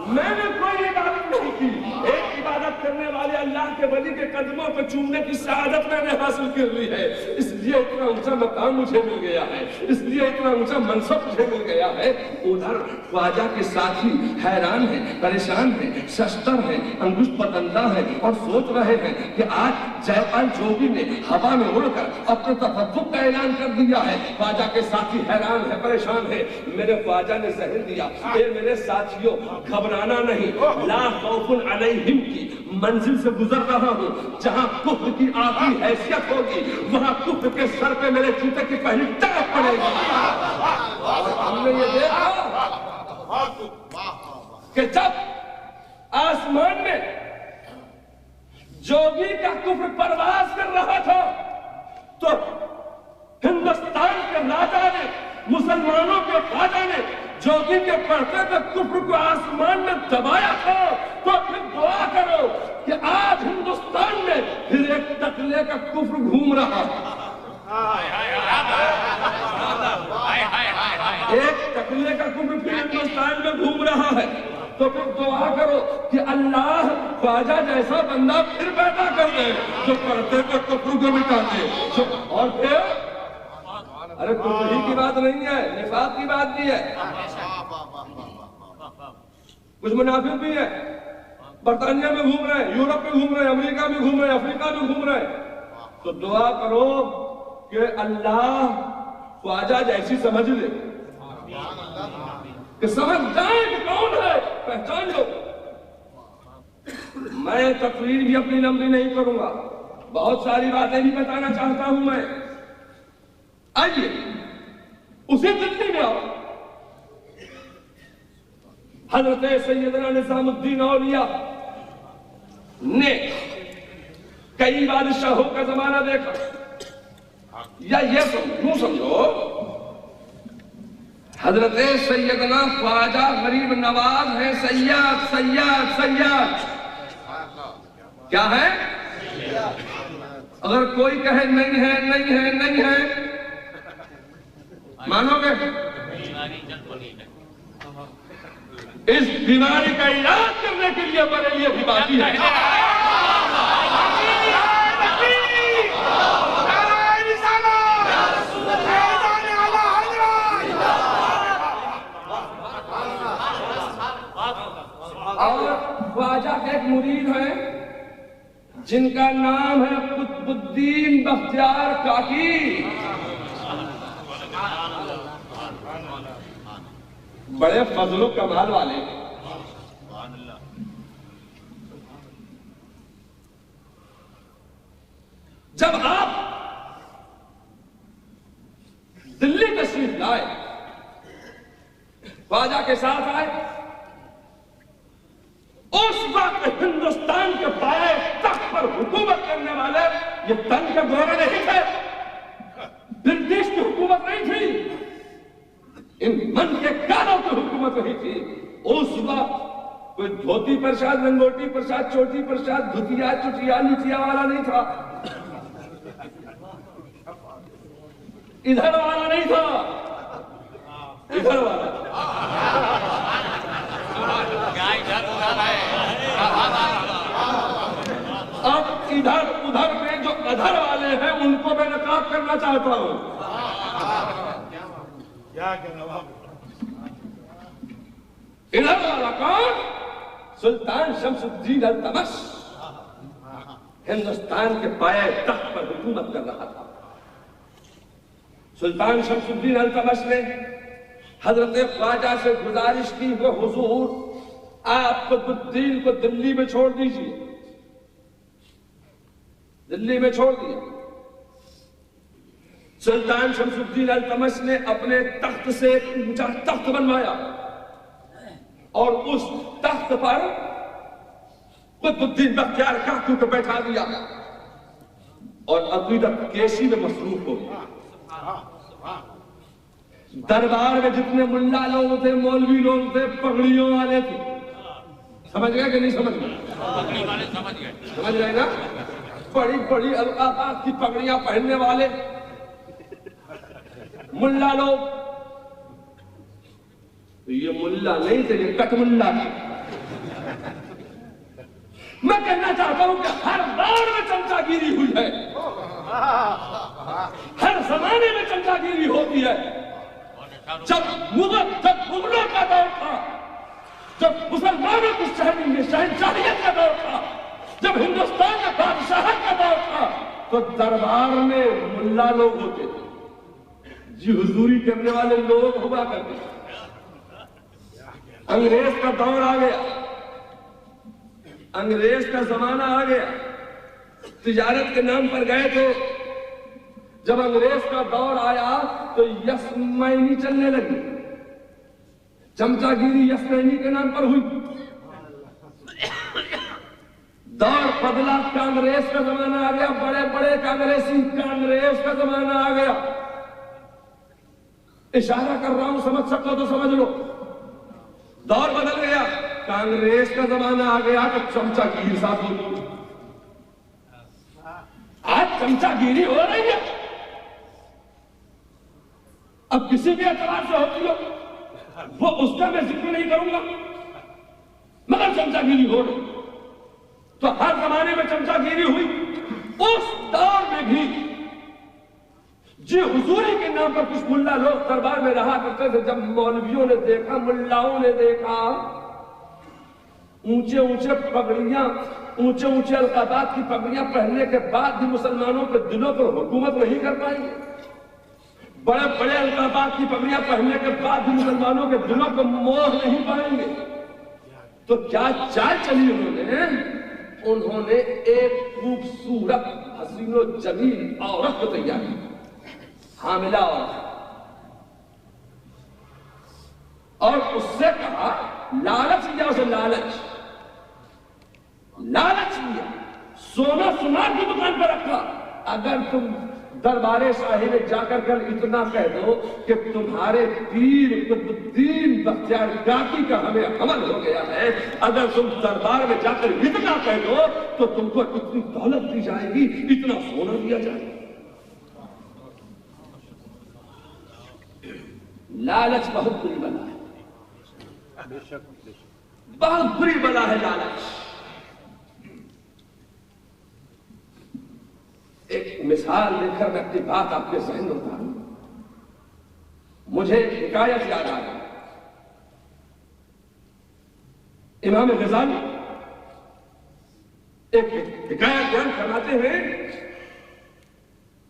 میں نے کوئی عبادت نہیں کی، ایک عبادت یاد کرنے والے اللہ کے ولی کے قدموں کو چومنے کی سعادت میں نے حاصل کر لی ہے، اس لیے اتنا اونچا مقام مجھے مل گیا ہے، اس لیے اتنا اونچا منصب مجھے مل گیا ہے۔ ادھر خواجہ کے ساتھی حیران ہیں، پریشان ہیں، ششتر ہیں، انگشت پر اندھا ہیں اور سوچ رہے ہیں کہ آج جے پال جوگی نے ہوا میں اڑ کر اپنے تفضل کا اعلان کر دیا ہے۔ خواجہ کے ساتھی حیران ہے، پریشان ہے۔ میرے خواجہ نے زہر دیا، اے میرے ساتھیوں گھبرانا نہیں، لا خوف علیہم کی منزل سے گزر رہا ہوں، جہاں کفر کی آخری حیثیت ہوگی وہاں کفر کے سر پہ میرے جوتے کی پہلی ٹاپ پڑے گی۔ اور ہم نے یہ دیکھا کہ جب آسمان میں جوگی کا کفر پرواز کر رہا تھا تو ہندوستان کے راجا نے، مسلمانوں کے خواجہ نے جوگی کے پردے پہ کفر کو آسمان میں دبایا تھا، تو پھر دعا کرو کہ آج ہندوستان میں پھر ایک ٹکلے کا کفر گھوم رہا ہے، ایک ٹکلے کا کفر پھر ہندوستان میں گھوم رہا ہے۔ تو پھر دعا کرو کہ اللہ خواجہ جیسا بندہ پھر پیدا کر دے جو پردے پہ کفر کو مٹا دے۔ اور پھر ارے کفر ہی کی بات نہیں ہے، نفاق کی بات بھی ہے۔ کچھ منافق بھی ہے، برطانیہ میں گھوم رہے ہیں، یورپ میں گھوم رہے ہیں، امریکہ میں گھوم رہے ہیں، افریقہ میں گھوم رہے ہیں۔ تو دعا کرو کہ اللہ خواجہ جیسی سمجھ لے، کہ سمجھ جائیں کہ کون ہے، پہچان لو۔ میں تقریر بھی اپنی لمبی نہیں کروں گا، بہت ساری باتیں بھی بتانا چاہتا ہوں میں۔ آئیے اسی دلی میں آؤ، حضرت سیدنا نظام الدین اولیاء نے کئی بادشاہوں کا زمانہ دیکھا، یا یہ یوں سمجھو حضرت سیدنا خواجہ غریب نواز ہیں، سیاد سیاد سیاد کیا ہے؟ اگر کوئی کہے نہیں ہے نہیں ہے نہیں ہے، مانو گے؟ اس بیماری کا علاج کرنے کے لیے بریلی بھی باقی ہے۔ اور خواجہ کے ایک مرید ہیں جن کا نام ہے قطب الدین بختیار کاکی، بڑے فضل و کمال والے۔ جب آپ دلی تشریف لائے، خواجہ کے ساتھ آئے، اس وقت ہندوستان کے پائے تخت پر حکومت کرنے والے یہ تن کے گورے نہیں تھے، برٹش کی حکومت نہیں تھی، ان من کے کانوں کی حکومت نہیں تھی۔ اس وقت کوئی دھوتی پرشاد، لنگوٹی پرشاد، چوٹی پرشاد، دھتیا چٹیا لٹیا والا نہیں تھا، ادھر والا نہیں تھا، ادھر والا۔ اب ادھر ادھر میں جو ادھر والے ہیں ان کو میں نقاب کرنا چاہتا ہوں۔ ادھر والا کون؟ سلطان شمس الدین التمش، ہندوستان کے پائے تخت پر حکومت کر رہا تھا۔ سلطان شمس الدین التمش نے حضرت خواجہ سے گزارش کی کہ حضور آپ قطب الدین کو دلی میں چھوڑ دیجیے، دلی میں چھوڑ دیا۔ سلطان شمس الدین التمش نے اپنے تخت سے ایک اونچا تخت بنوایا اور اس تخت پر قطب الدین بختیار کاکی کو بیٹھا دیا اور عقیدت کیسی میں مصروف ہو گیا۔ دربار میں جتنے ملا لوگ تھے، مولوی لوگ تھے، پگڑیوں والے تھے، سمجھ گئے کہ نہیں سمجھ گئے؟ سمجھ گئے نا؟ بڑی بڑی القابات کی پگڑیاں پہننے والے ملا لوگ، یہ ملا نہیں تھے، یہ کٹ ملا تھے۔ میں کہنا چاہتا ہوں کہ ہر دور میں چمچا گیری ہوئی ہے، ہر زمانے میں چمچا گیری ہوتی ہے۔ جب مغلوں کا دور تھا، جب مسلمانوں کی شہنشاہیت کا دور تھا، جب ہندوستان میں بادشاہت کا دور تھا، تو دربار میں ملا لوگ ہوتے تھے، جی حضوری کرنے والے لوگ ہوا کرتے تھے۔ انگریز کا دور آ گیا، انگریز کا زمانہ آ گیا، تجارت کے نام پر گئے تھے، جب انگریز کا دور آیا تو یس معنی چلنے لگی، چمچا گیری یس معنی کے نام پر ہوئی، دور بدلا، کانگریس کا زمانہ آ گیا، بڑے بڑے کانگریسی، کانگریس کا زمانہ آ گیا۔ اشارہ کر رہا ہوں، سمجھ سکتے ہو تو سمجھ لو، دور بدل گیا، کانگریس کا زمانہ آ گیا تو چمچا گیری ساتھ ہوئی۔ آج چمچا گیری ہو رہی ہے، اب کسی بھی اعتبار سے ہوتی ہو، وہ اس کا میں ذکر نہیں کروں گا، مگر چمچا گیری ہو رہی، تو ہر زمانے میں چمچا گیری ہوئی۔ اس دور میں بھی جی حضوری کے نام پر کچھ ملا لوگ دربار میں رہا کرتے تھے۔ جب مولویوں نے دیکھا، ملاؤں نے دیکھا، اونچے اونچے پگڑیاں، اونچے اونچے القابات کی پگڑیاں پہننے کے بعد بھی مسلمانوں کے دلوں پر حکومت نہیں کر پائیں گے، بڑے بڑے القابات کی پگڑیاں پہننے کے بعد بھی مسلمانوں کے دلوں کو موہ نہیں پائیں گے، تو کیا چال چلی انہوں نے ایک خوبصورت حسین و جمیل عورت کو تیار کی، حاملہ عورت، اور اس سے کہا، لالچ لیا اسے، لالچ لیا، سونا سنار کی دکان پر رکھا، اگر تم دربار شاہی میں جا کر اتنا کہہ دو کہ تمہارے پیر قطب الدین بختیار کاکی کا ہمیں حمل ہو گیا ہے، اگر تم دربار میں جا کر اتنا کہہ دو تو تم کو اتنی دولت دی جائے گی، اتنا سونا دیا جائے گا۔ لالچ بہت بری بلا ہے، بہت بری بلا ہے لالچ۔ ایک مثال لے کر میں اپنی بات آپ کے ذہن میں اتاروں، مجھے حکایت یاد آ گئی۔ امام غزالی ایک حکایت بیان فرماتے ہیں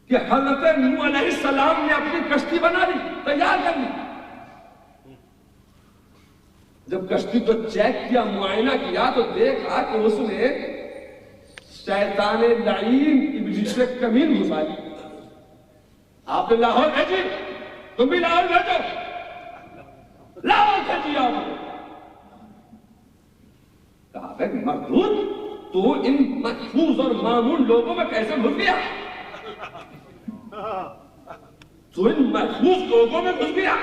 کہ حضرت نوح علیہ السلام نے اپنی کشتی بنا لی، تیار کر لی۔ جب کشتی کو چیک کیا، معائنہ کیا، تو دیکھا کہ اس میں شیطان لعین ابلیس کمین گھسائی۔ آپ نے لاہور بھیجی، تم بھی لاہور بھیجو، لاہور بھیجی آپ نے۔ کہا بھائی مردود، تو ان محفوظ اور معمول لوگوں میں کیسے گھس گیا؟ تو ان محفوظ لوگوں میں گھس گیا؟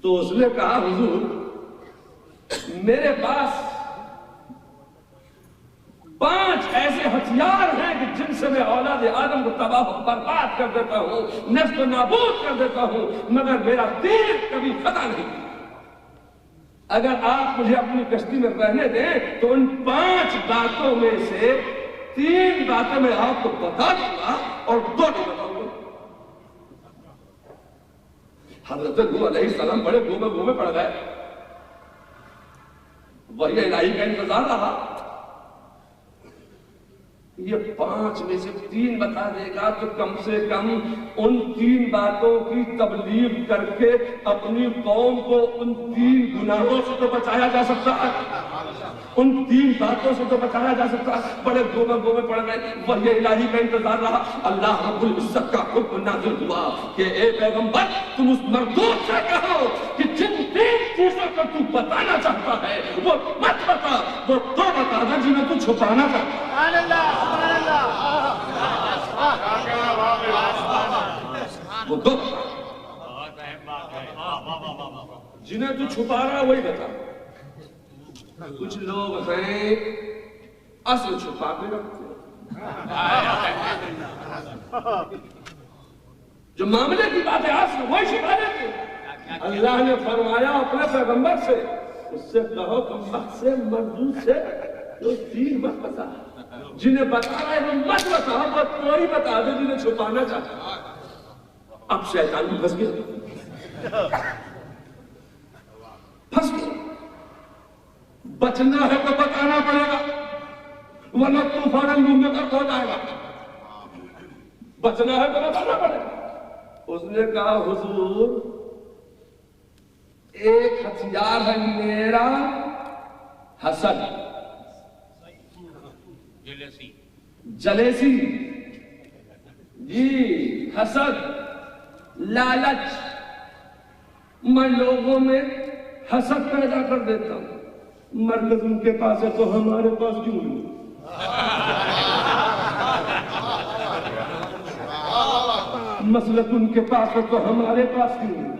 تو اس نے کہا حضور میرے پاس 5 ایسے ہتھیار ہیں کہ جن سے میں اولاد آدم کو تباہ و برباد کر دیتا ہوں، نیست و نابود کر دیتا ہوں، مگر میرا تیر کبھی خطا نہیں۔ اگر آپ مجھے اپنی کشتی میں رہنے دیں تو ان 5 باتوں میں سے 3 باتیں میں آپ کو بتا دوں گا اور 2 نہیں بتاؤں گا۔ حضرت نوح علیہ السلام بڑے گھومے پڑ گئے، وحی الہی کا انتظار رہا، یہ 5 میں سے 3 بتا دے گا تو کم سے کم ان 3 باتوں کی تبلیغ کر کے اپنی قوم کو ان 3 گناہوں سے تو بچایا جا سکتا ہے، ان 3 باتوں سے تو بچایا جا سکتا ہے۔ بڑے گھومے پڑ گئے، وحی الہی کا انتظار رہا۔ اللہ رب العزت کا حکم نازل ہوا کہ اے پیغمبر تم اس مردود سے کہو کہ جن 3 چیزوں کو تو بتانا چاہتا ہے وہ مت بتا، وہ 2 بتا دے جنہیں تو چھپانا چاہتا ہے۔ سبحان اللہ، سبحان اللہ، وہ 2 جنہیں تو چھپا رہا وہی بتا۔ کچھ لوگ ہیں اصل چھپا کے رکھتے جو معاملے کی باتیں اصل وہی چھپا دیتے۔ اللہ نے فرمایا اپنے پیغمبر سے اس سے کہو کم وقت سے مردود سے تو تین مت بتا، جنہیں بتا رہے وہ مت بتا، وہ کوئی بتا دے جنہیں چھپانا چاہتا۔ اب شیطان بھی پھنس گیا، پھنس گیا۔ بچنا ہے تو بتانا پڑے گا، ورنہ طوفان منہ میں کر ہو جائے گا۔ بچنا ہے تو بتانا پڑے گا۔ اس نے کہا حضور ایک ہتھیار ہے میرا حسد، جلیسی، جی حسد، لالچ، میں لوگوں میں حسد پیدا کر دیتا ہوں۔ مرکز ان کے پاس ہے تو ہمارے پاس کیوں نہیں؟ مسلک ان کے پاس ہے تو ہمارے پاس کیوں نہیں؟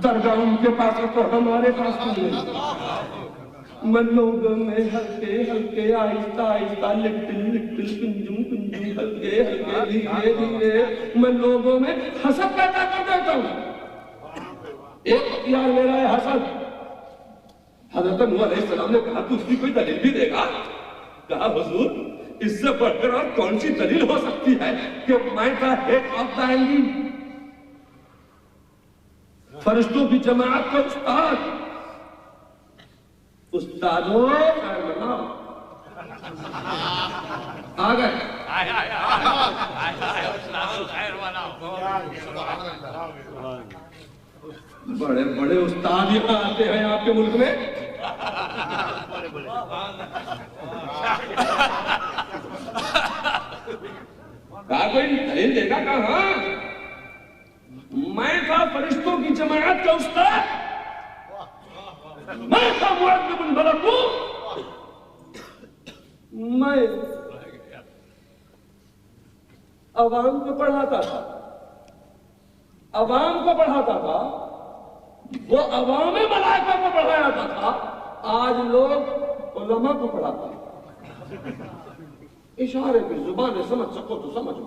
درگاہ ان کے پاس ہے تو ہمارے پاس کیوں نہیں؟ میں لوگوں میں ہلکے ہلکے آہستہ آہستہ لٹل لٹل کنجم کنجم ہلکے ہلکے دھیرے دھیرے میں لوگوں میں حسد پیدا کر دیتا ہوں۔ ایک اختیار میرا ہے حسد۔ حضرت نوح علیہ السلام نے کہا تو اس کی کوئی دلیل بھی دے گا؟ کہا حضور اس سے بڑھ کر اور کون سی دلیل ہو سکتی ہے کہ میں دا ہیڈ آف دا اینجن، فرشتوں کی جماعت کا استاد، استادوں خیر مناؤ آ گئے، بڑے بڑے استاد یہاں آتے ہیں آپ کے ملک میں۔ کہا کوئی دلیل دے گا؟ کہا میں تھا فرشتوں کی جماعت کا استاد، میں تھا معذب الملکو، میں عوام کو پڑھاتا تھا، عوام کو پڑھاتا تھا، وہ عوام ملائکہ کو پڑھایا تھا، آج لوگ علماء کو پڑھاتے ہیں۔ اشارے کی زبان سمجھ سکو تو سمجھو۔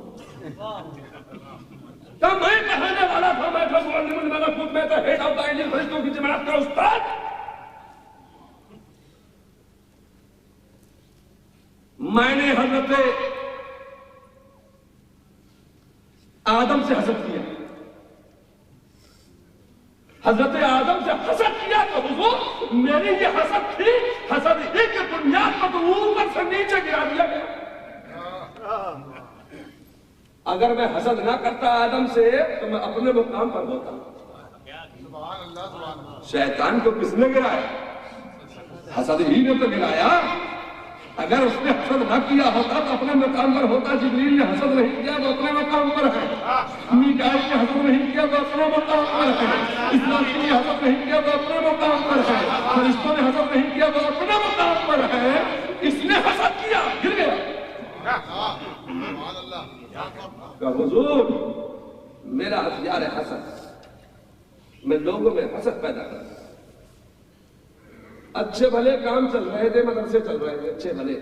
کیا میں کہنے والا تھا میں تھا معلم الملکوت، میں تھا ہیڈ آف دا اینجل، فرشتوں کی جماعت کا استاد۔ میں نے حضرت آدم سے حسد کیا، حضرت آدم سے حسد کیا تو حضور میری یہ حسد تھی، حسد ہی کے بنیاد پر تو اوپر سے نیچے گرا دیا گیا۔ اگر میں حسد نہ کرتا آدم سے تو میں اپنے مقام پر ہوتا۔ شیطان کو کس نے گرایا؟ حسد ہی نے تو گرایا۔ اگر اس نے حسد نہ کیا ہوتا تو اپنے مقام پر ہوتا۔ جبریل نے حسد نہیں کیا تو اپنے مقام پر ہے، میکائیل نے حسد نہیں کیا تو اپنے مقام پر ہے، اسرافیل نے حسد نہیں کیا تو اپنے مقام پر ہے، فرشتوں نے حسد نہیں کیا تو اپنے مقام پر ہے۔ اس نے حسد کیا، گر گیا۔ کہ حضور میرا ہتھیار ہے حسد، میں لوگوں میں حسد پیدا کرتا۔ اچھے بھلے کام چل رہے تھے، مدرسے چل رہے تھے اچھے بھلے،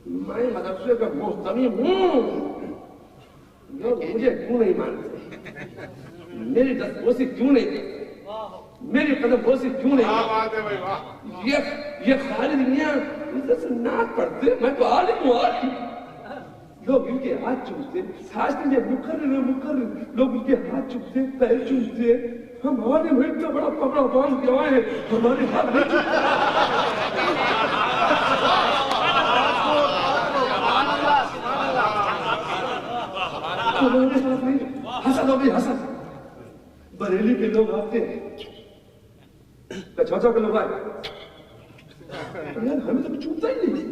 میں مدرسے کا محتمی ہوں، لوگ مجھے کیوں نہیں مانتے، میری دستبوسی کیوں نہیں کرتے، میری قدم بوسی کیوں نہیں کرتے، یہ خالد میاں سے نعت پڑھتے، میں تو عالم ہوں عالم، لوگ ان کے ہاتھ چومتے، ساجد میں مقرر لوگ ان کے ہاتھ چومتے، پیر چومتے، ہم عالم ہیں، اتنا بڑا پکڑا باندھ کے آئے ہیں، ہمارے ہاتھ نہیں چومتے۔ حسد ہو گئی حسد۔ بریلی کے لوگ آتے ہیں، کچھوچا کے لوگ آئے، یار ہمیں تو چومتا ہی نہیں،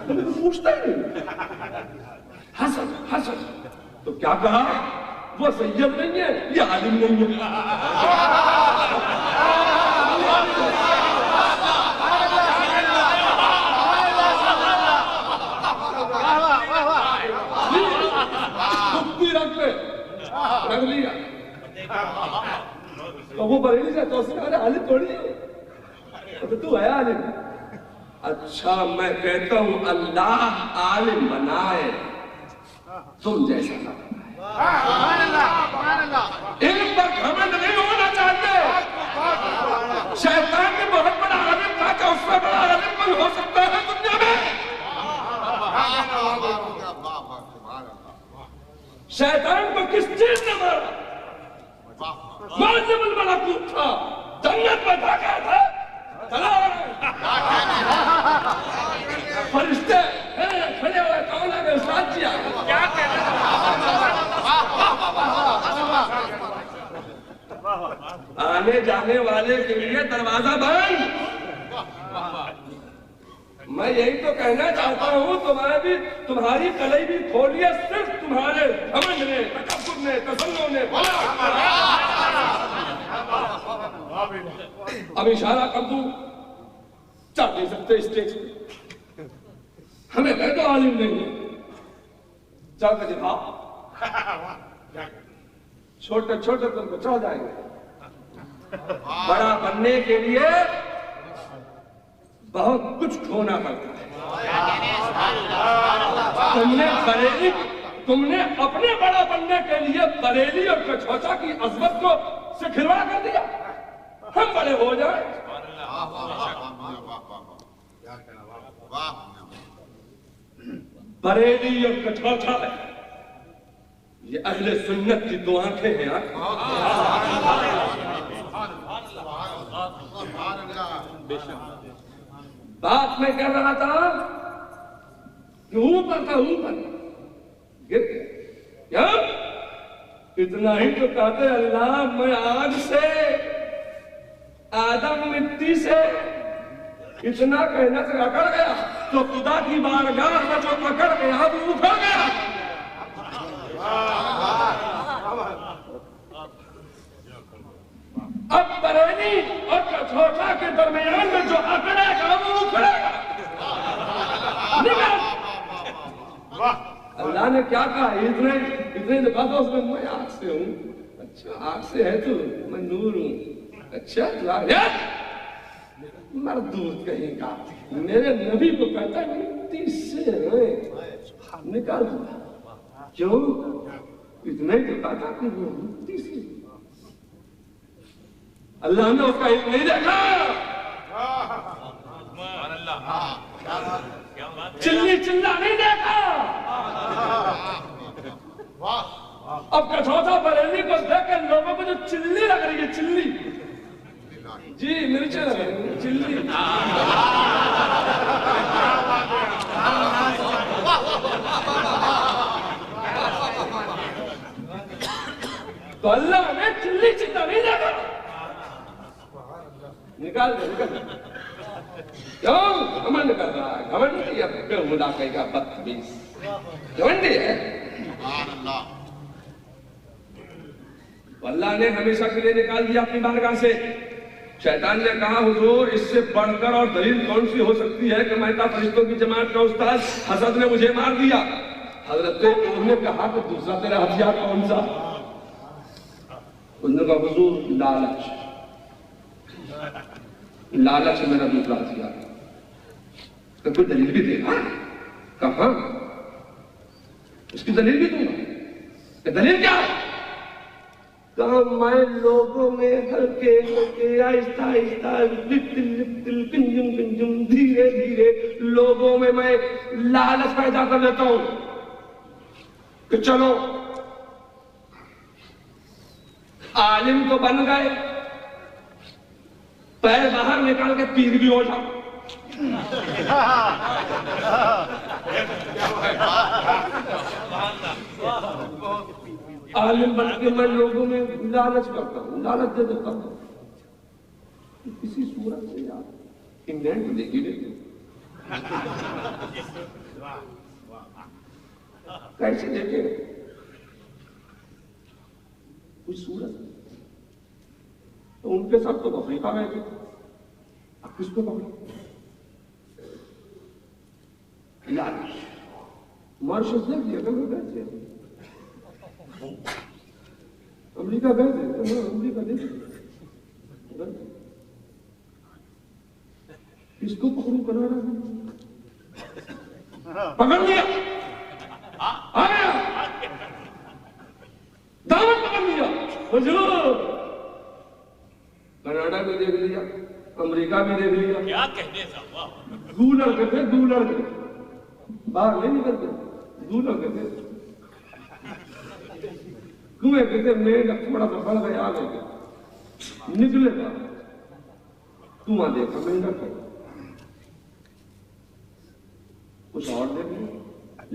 ہمیں تو پوچھتا ہی نہیں۔ حسد حسد تو کیا کہا؟ وہ سید نہیں ہے، یہ عالم نہیں ہے۔ خودی رکھ پہ رکھ لیا تو وہ بریلی سے توسیع آرہے عالم تھوڑی ہے، تو ہے عالم۔ اچھا میں کہتا ہوں اللہ عالم بنائے تم جیسا نہ بنائے۔ علم پر گھمنڈ نہیں ہونا چاہتے، شیطان نے بہت بڑا عالم تھا کہ اس سے بڑا عالم کوئی ہو سکتا ہے دنیا میں؟ شیطان کو کس چیز نے مارا؟ معظم الملکوت تھا، جنت میں تھا، کیا تھا؟ فرشتے کھڑے ہوئے، کون آگے استاد جی آگے کیا کہہ آنے جانے والے کے لیے دروازہ بند۔ میں یہی تو کہنا چاہتا ہوں، تمہاری کلئی بھی کھولیے صرف تمہارے گھمنڈ نے، تکبر نے، تسلط نے۔ اب اشارہ کر دوں، چل نہیں سکتے اسٹیج پہ، ہمیں کہہ تو عالم نہیں ہے، چل کے دکھا، چھوٹے چھوٹے تم کو چل جائیں گے۔ بڑا بننے کے لیے بہت کچھ کھونا پڑتا ہے۔ تم نے اپنے بڑا بننے کے لیے بریلی اور کچھوچا کی عظمت کو سے کھلواڑ کر دیا۔ ہم بڑے ہو جائیں، بریلی اور کچھوچا ہے، یہ اہل سنت کی دو آنکھیں ہیں۔ بات میں کر رہا تھا کہ اوپر کا اوپر گر گیا، کیا اتنا ہی تو کہتے اللہ میں آگ سے، آدم مٹی سے، اتنا کہنا سے اکڑ گیا تو خدا کی بارگاہ میں جو پکڑ گیا وہ اکھڑ گیا۔ اب بریلی اور کچھوچا کے درمیان میں جو اکڑے گا وہ اکھڑے گا۔ اللہ نے کیا کہا؟ اتنے دفعہ تو اس میں میں آگ سے ہوں۔ اچھا آگ سے ہے تو میں نور ہوں۔ اچھا مردود کہیں کا، میرے نبی کو کہتا ہے مٹی سے نکال دوں، کیوں؟ اتنا ہی تو کہا کہ وہ مٹی سے۔ اللہ نے اس کا علم نہیں دیکھا، چلی چلا نہیں دیکھا۔ اب کچھوچا بریلی کو دیکھ کے لوگوں کو جو چلی لگ رہی ہے، چلی جی مرچیں لگ رہی ہے، چلی تو اللہ نے چلی چلا نہیں دیکھا، نکال دے، نکال دے۔ کیوں گھمنڈ کر رہا ہے؟ گھمنڈ یا پھر خدا کہے گا بدتمیز، گھمنڈی ہے۔ اللہ نے ہمیشہ کے لیے نکال دیا اپنی بارگاہ سے۔ شیطان نے کہا حضور اس سے بڑھ کر اور دلیل کون سی ہو سکتی ہے کہ میں تھا فرشتوں کی جماعت کا استاد، حسد نے مجھے مار دیا۔ حضرت نوح نے کہا کہ دوسرا تیرا ہتھیار کون سا؟ انہوں نے کہا حضور لالچ، لالچ ہے میرا دوسرا ہتھیار۔ تو کوئی دلیل بھی دے گا؟ کہاں؟ اس کی دلیل بھی دوں گا کہ دلیل کیا ہے؟ کہا میں لوگوں میں ہلکے ہلکے آہستہ آہستہ لپتل لپتل کنجم کنجم دھیرے دھیرے لوگوں میں لالچ پیدا کر لیتا ہوں کہ چلو عالم تو بن گئے، پیر باہر نکال کے پیر بھی ہو جاؤ۔ عالم بن کے میں لوگوں میں لالچ کرتا ہوں، لالچ دے دیتا ہوں۔ کسی صورت سے یار انگلینڈ کو دیکھی لیتے کیسے دیکھے کچھ صورت تو ان کے ساتھ تو افریقہ گئے تھے، اب کس کو پکڑا؟ لالچ۔ مارشس دیکھ لیا کہ گئے تھے امریکہ گئے تھے، امریکہ دیکھ کس کو پکڑوں؟ کناڈا پکڑ لیا، آیا دعوت پکڑ لیا، حضور کناڈا کو دیکھ لیا، امریکہ بھی دیکھ لیا. کیا کہنے صاحب. دو لڑکے تھے باہر نہیں نکلتے. دو لڑکے تھے کنویں کے تھے. میں تھوڑا سا بڑھ گیا آگے نکلے گا کنواں دیکھا میں رکھا کچھ اور دیکھ لیا.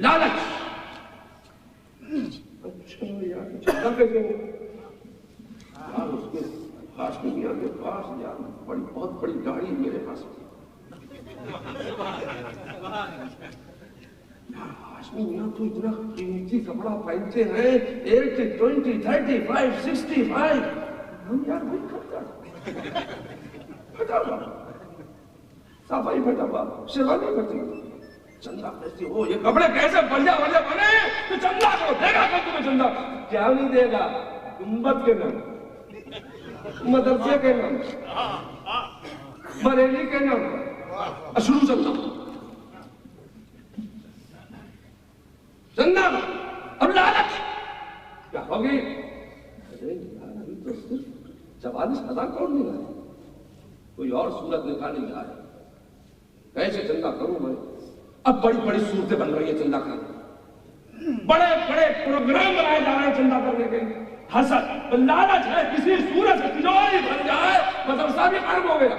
لالچ. اچھا یار چلتا کیسے ہو یار اس کے ہاشمی میاں کے پاس یار بہت بڑی گاڑی میرے پاس. ہاشمی میاں تو اتنا قیمتی کپڑا پہنتے ہیں 80 20 35 65. ہم یار بھی کرتا پھٹا ہوا صفائی پھٹا ہوا شیروانی پھٹی. چندہ کیسے ہو یہ کپڑے کیسے بڑھیا بنے تو چندہ کو دے گا کہ تمہیں چندہ کیا نہیں دے گا. گنبد کے نام مدرسے کے نام بریلی کے نام شروع چندہ اب لالچ کیا ہوگی. ارے یار ابھی تو صرف 44,000 کروڑ نہیں آئے کوئی اور صورت نکالی جائے. کیسے چندہ کروں میں. اب بڑی بڑی صورتیں بن رہی ہے چندہ کرنے. بڑے بڑے پروگرام بنائے جا رہے ہیں چندہ کرنے کے. حسد لالچ ہے کسی صورت سے تجاری بن جائے مدرسہ بھی قائم ہو گیا.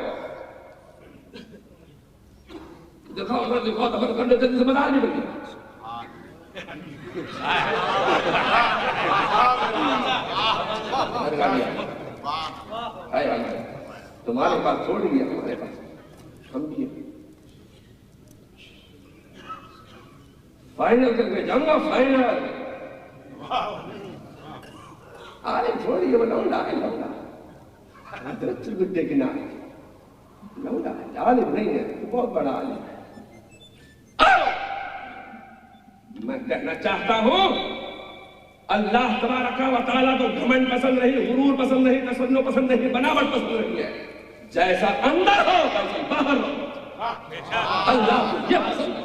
دکھاؤ اگر دکھاؤ دفن کرنے جلدی سے مدار بھی بن گیا. تمہارے پاس چھوڑ گیا ہمارے پاس ہم بھی فائنل کر کے جاؤں گا. فائنل آرے چھوڑیے وہ لولا ہے لولا درچل گڈے کی نام لولا ہے عالم نہیں ہے تو بہت بڑا عالم ہے. میں کہنا چاہتا ہوں اللہ تبارک و تعالیٰ کو گھمنڈ پسند نہیں غرور پسند نہیں تسنن پسند نہیں بناوٹ پسند نہیں ہے. جیسا اندر ہو ویسا باہر ہو. اللہ کو یہ پسند ہے.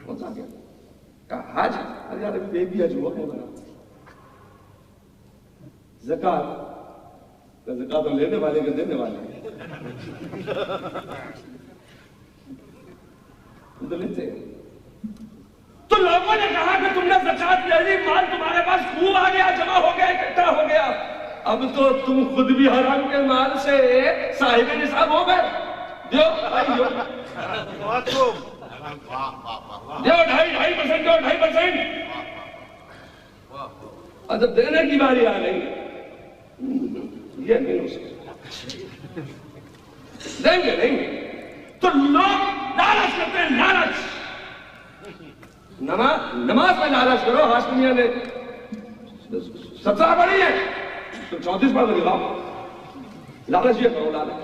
ہوتا کیا کہا حج ارے یار دے دیا جو ہے زکات زکات لینے والے کے دینے والے تو لیتے. تو لوگوں نے کہا کہ تم نے زکات لے لی مال تمہارے پاس خوب آ گیا جمع ہو گیا اکٹھا ہو گیا. اب تو تم خود بھی حرام کے مال سے صاحب نصاب ہو گئے. دیو بھائی دیو 2.5% دیو 2.5%. اور جب دینے کی باری آ گئی یہ نہیں ہو سکتا دیں گے نہیں. تو لوگ لالچ کرتے ہیں. لالچ نماز میں لالچ کرو. ہاشمیہ نے 17 پڑھی ہے تو 34 پڑھ دے گا. لالچ یہ کرو. لالچ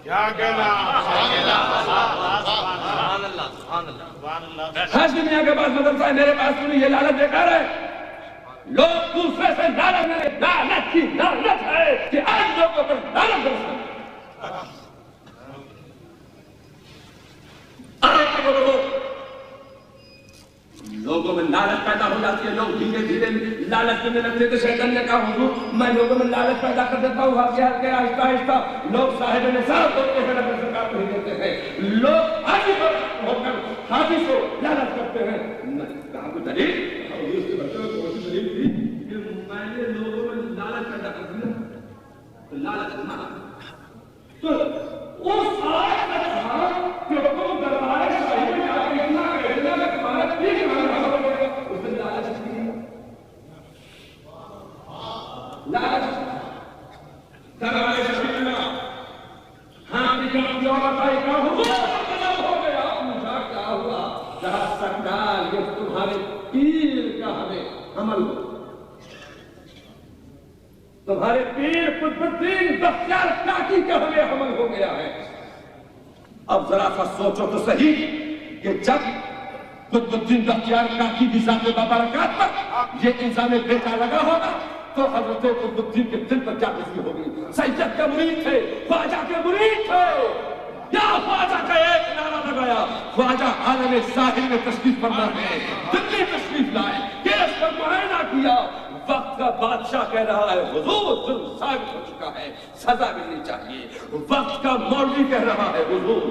کیا کہنا. ہاشمیہ کے پاس مدرسہ ہے میرے پاس نہیں. یہ لالچ بیکار ہے. لوگ دوسرے سے لالچ میں لالچ کی لالچ ہے کہ آج لوگوں پر لالچ برستا ہے. لوگوں میں لالچ پیدا ہو جاتی ہے. لوگ دھیرے دھیرے لالچ کرنے لگتے تو شیطان نے کہا حضور میں لوگوں میں لالچ پیدا کر دیتا ہوں. واقعات کے آہستہ آہستہ لوگ صاحب نصاب ہوتے ہیں نبی سرکار کو ہی دیتے ہیں. لوگ حاجی پر ہو کر حاجی کو لالچ کرتے ہیں. کہاں کوئی دلیل دلیل تھی کہ میں نے لوگوں میں لالچ پیدا کر دیا. تو لالچ کرنا تو اس آیت میں کہا کہ تم دربار شاہی میں جا کے اتنا کہنا کہ تمہارا ٹھیک ہے اس نے لالچ کی. لالچ دربار شاہی میں ہاں نکل جو بتائی کیا ہو گیا. مجھا کیا ہوا کہا سرکار یہ تمہارے پیر کا ہمیں عمل تمہارے پیر قطب الدین بختیار کاکی کا ہمیں عمل ہو گیا ہے. اب ذرا سا سوچو تو صحیح کہ جب قطب الدین بختیار کاکی کی ذات بابرکات پر یہ انسان بیٹا لگا ہوگا تو حضرت قطب الدین کے دل پر کیا گزری ہوگی. سید کے مرید تھے, خواجہ کے مرید تھے. یا خواجہ کا ایک نعرہ لگایا خواجہ عالم ساحل میں تشریف فرما ہے. دلی تشریف لائے, کیس کا معائنہ کیا, وقت وقت کا بادشاہ کہہ رہا ہے حضور ظلم ثابت ہو چکا ہے، سزا ملنی چاہیے۔ وقت کا مولوی کہہ رہا ہے حضور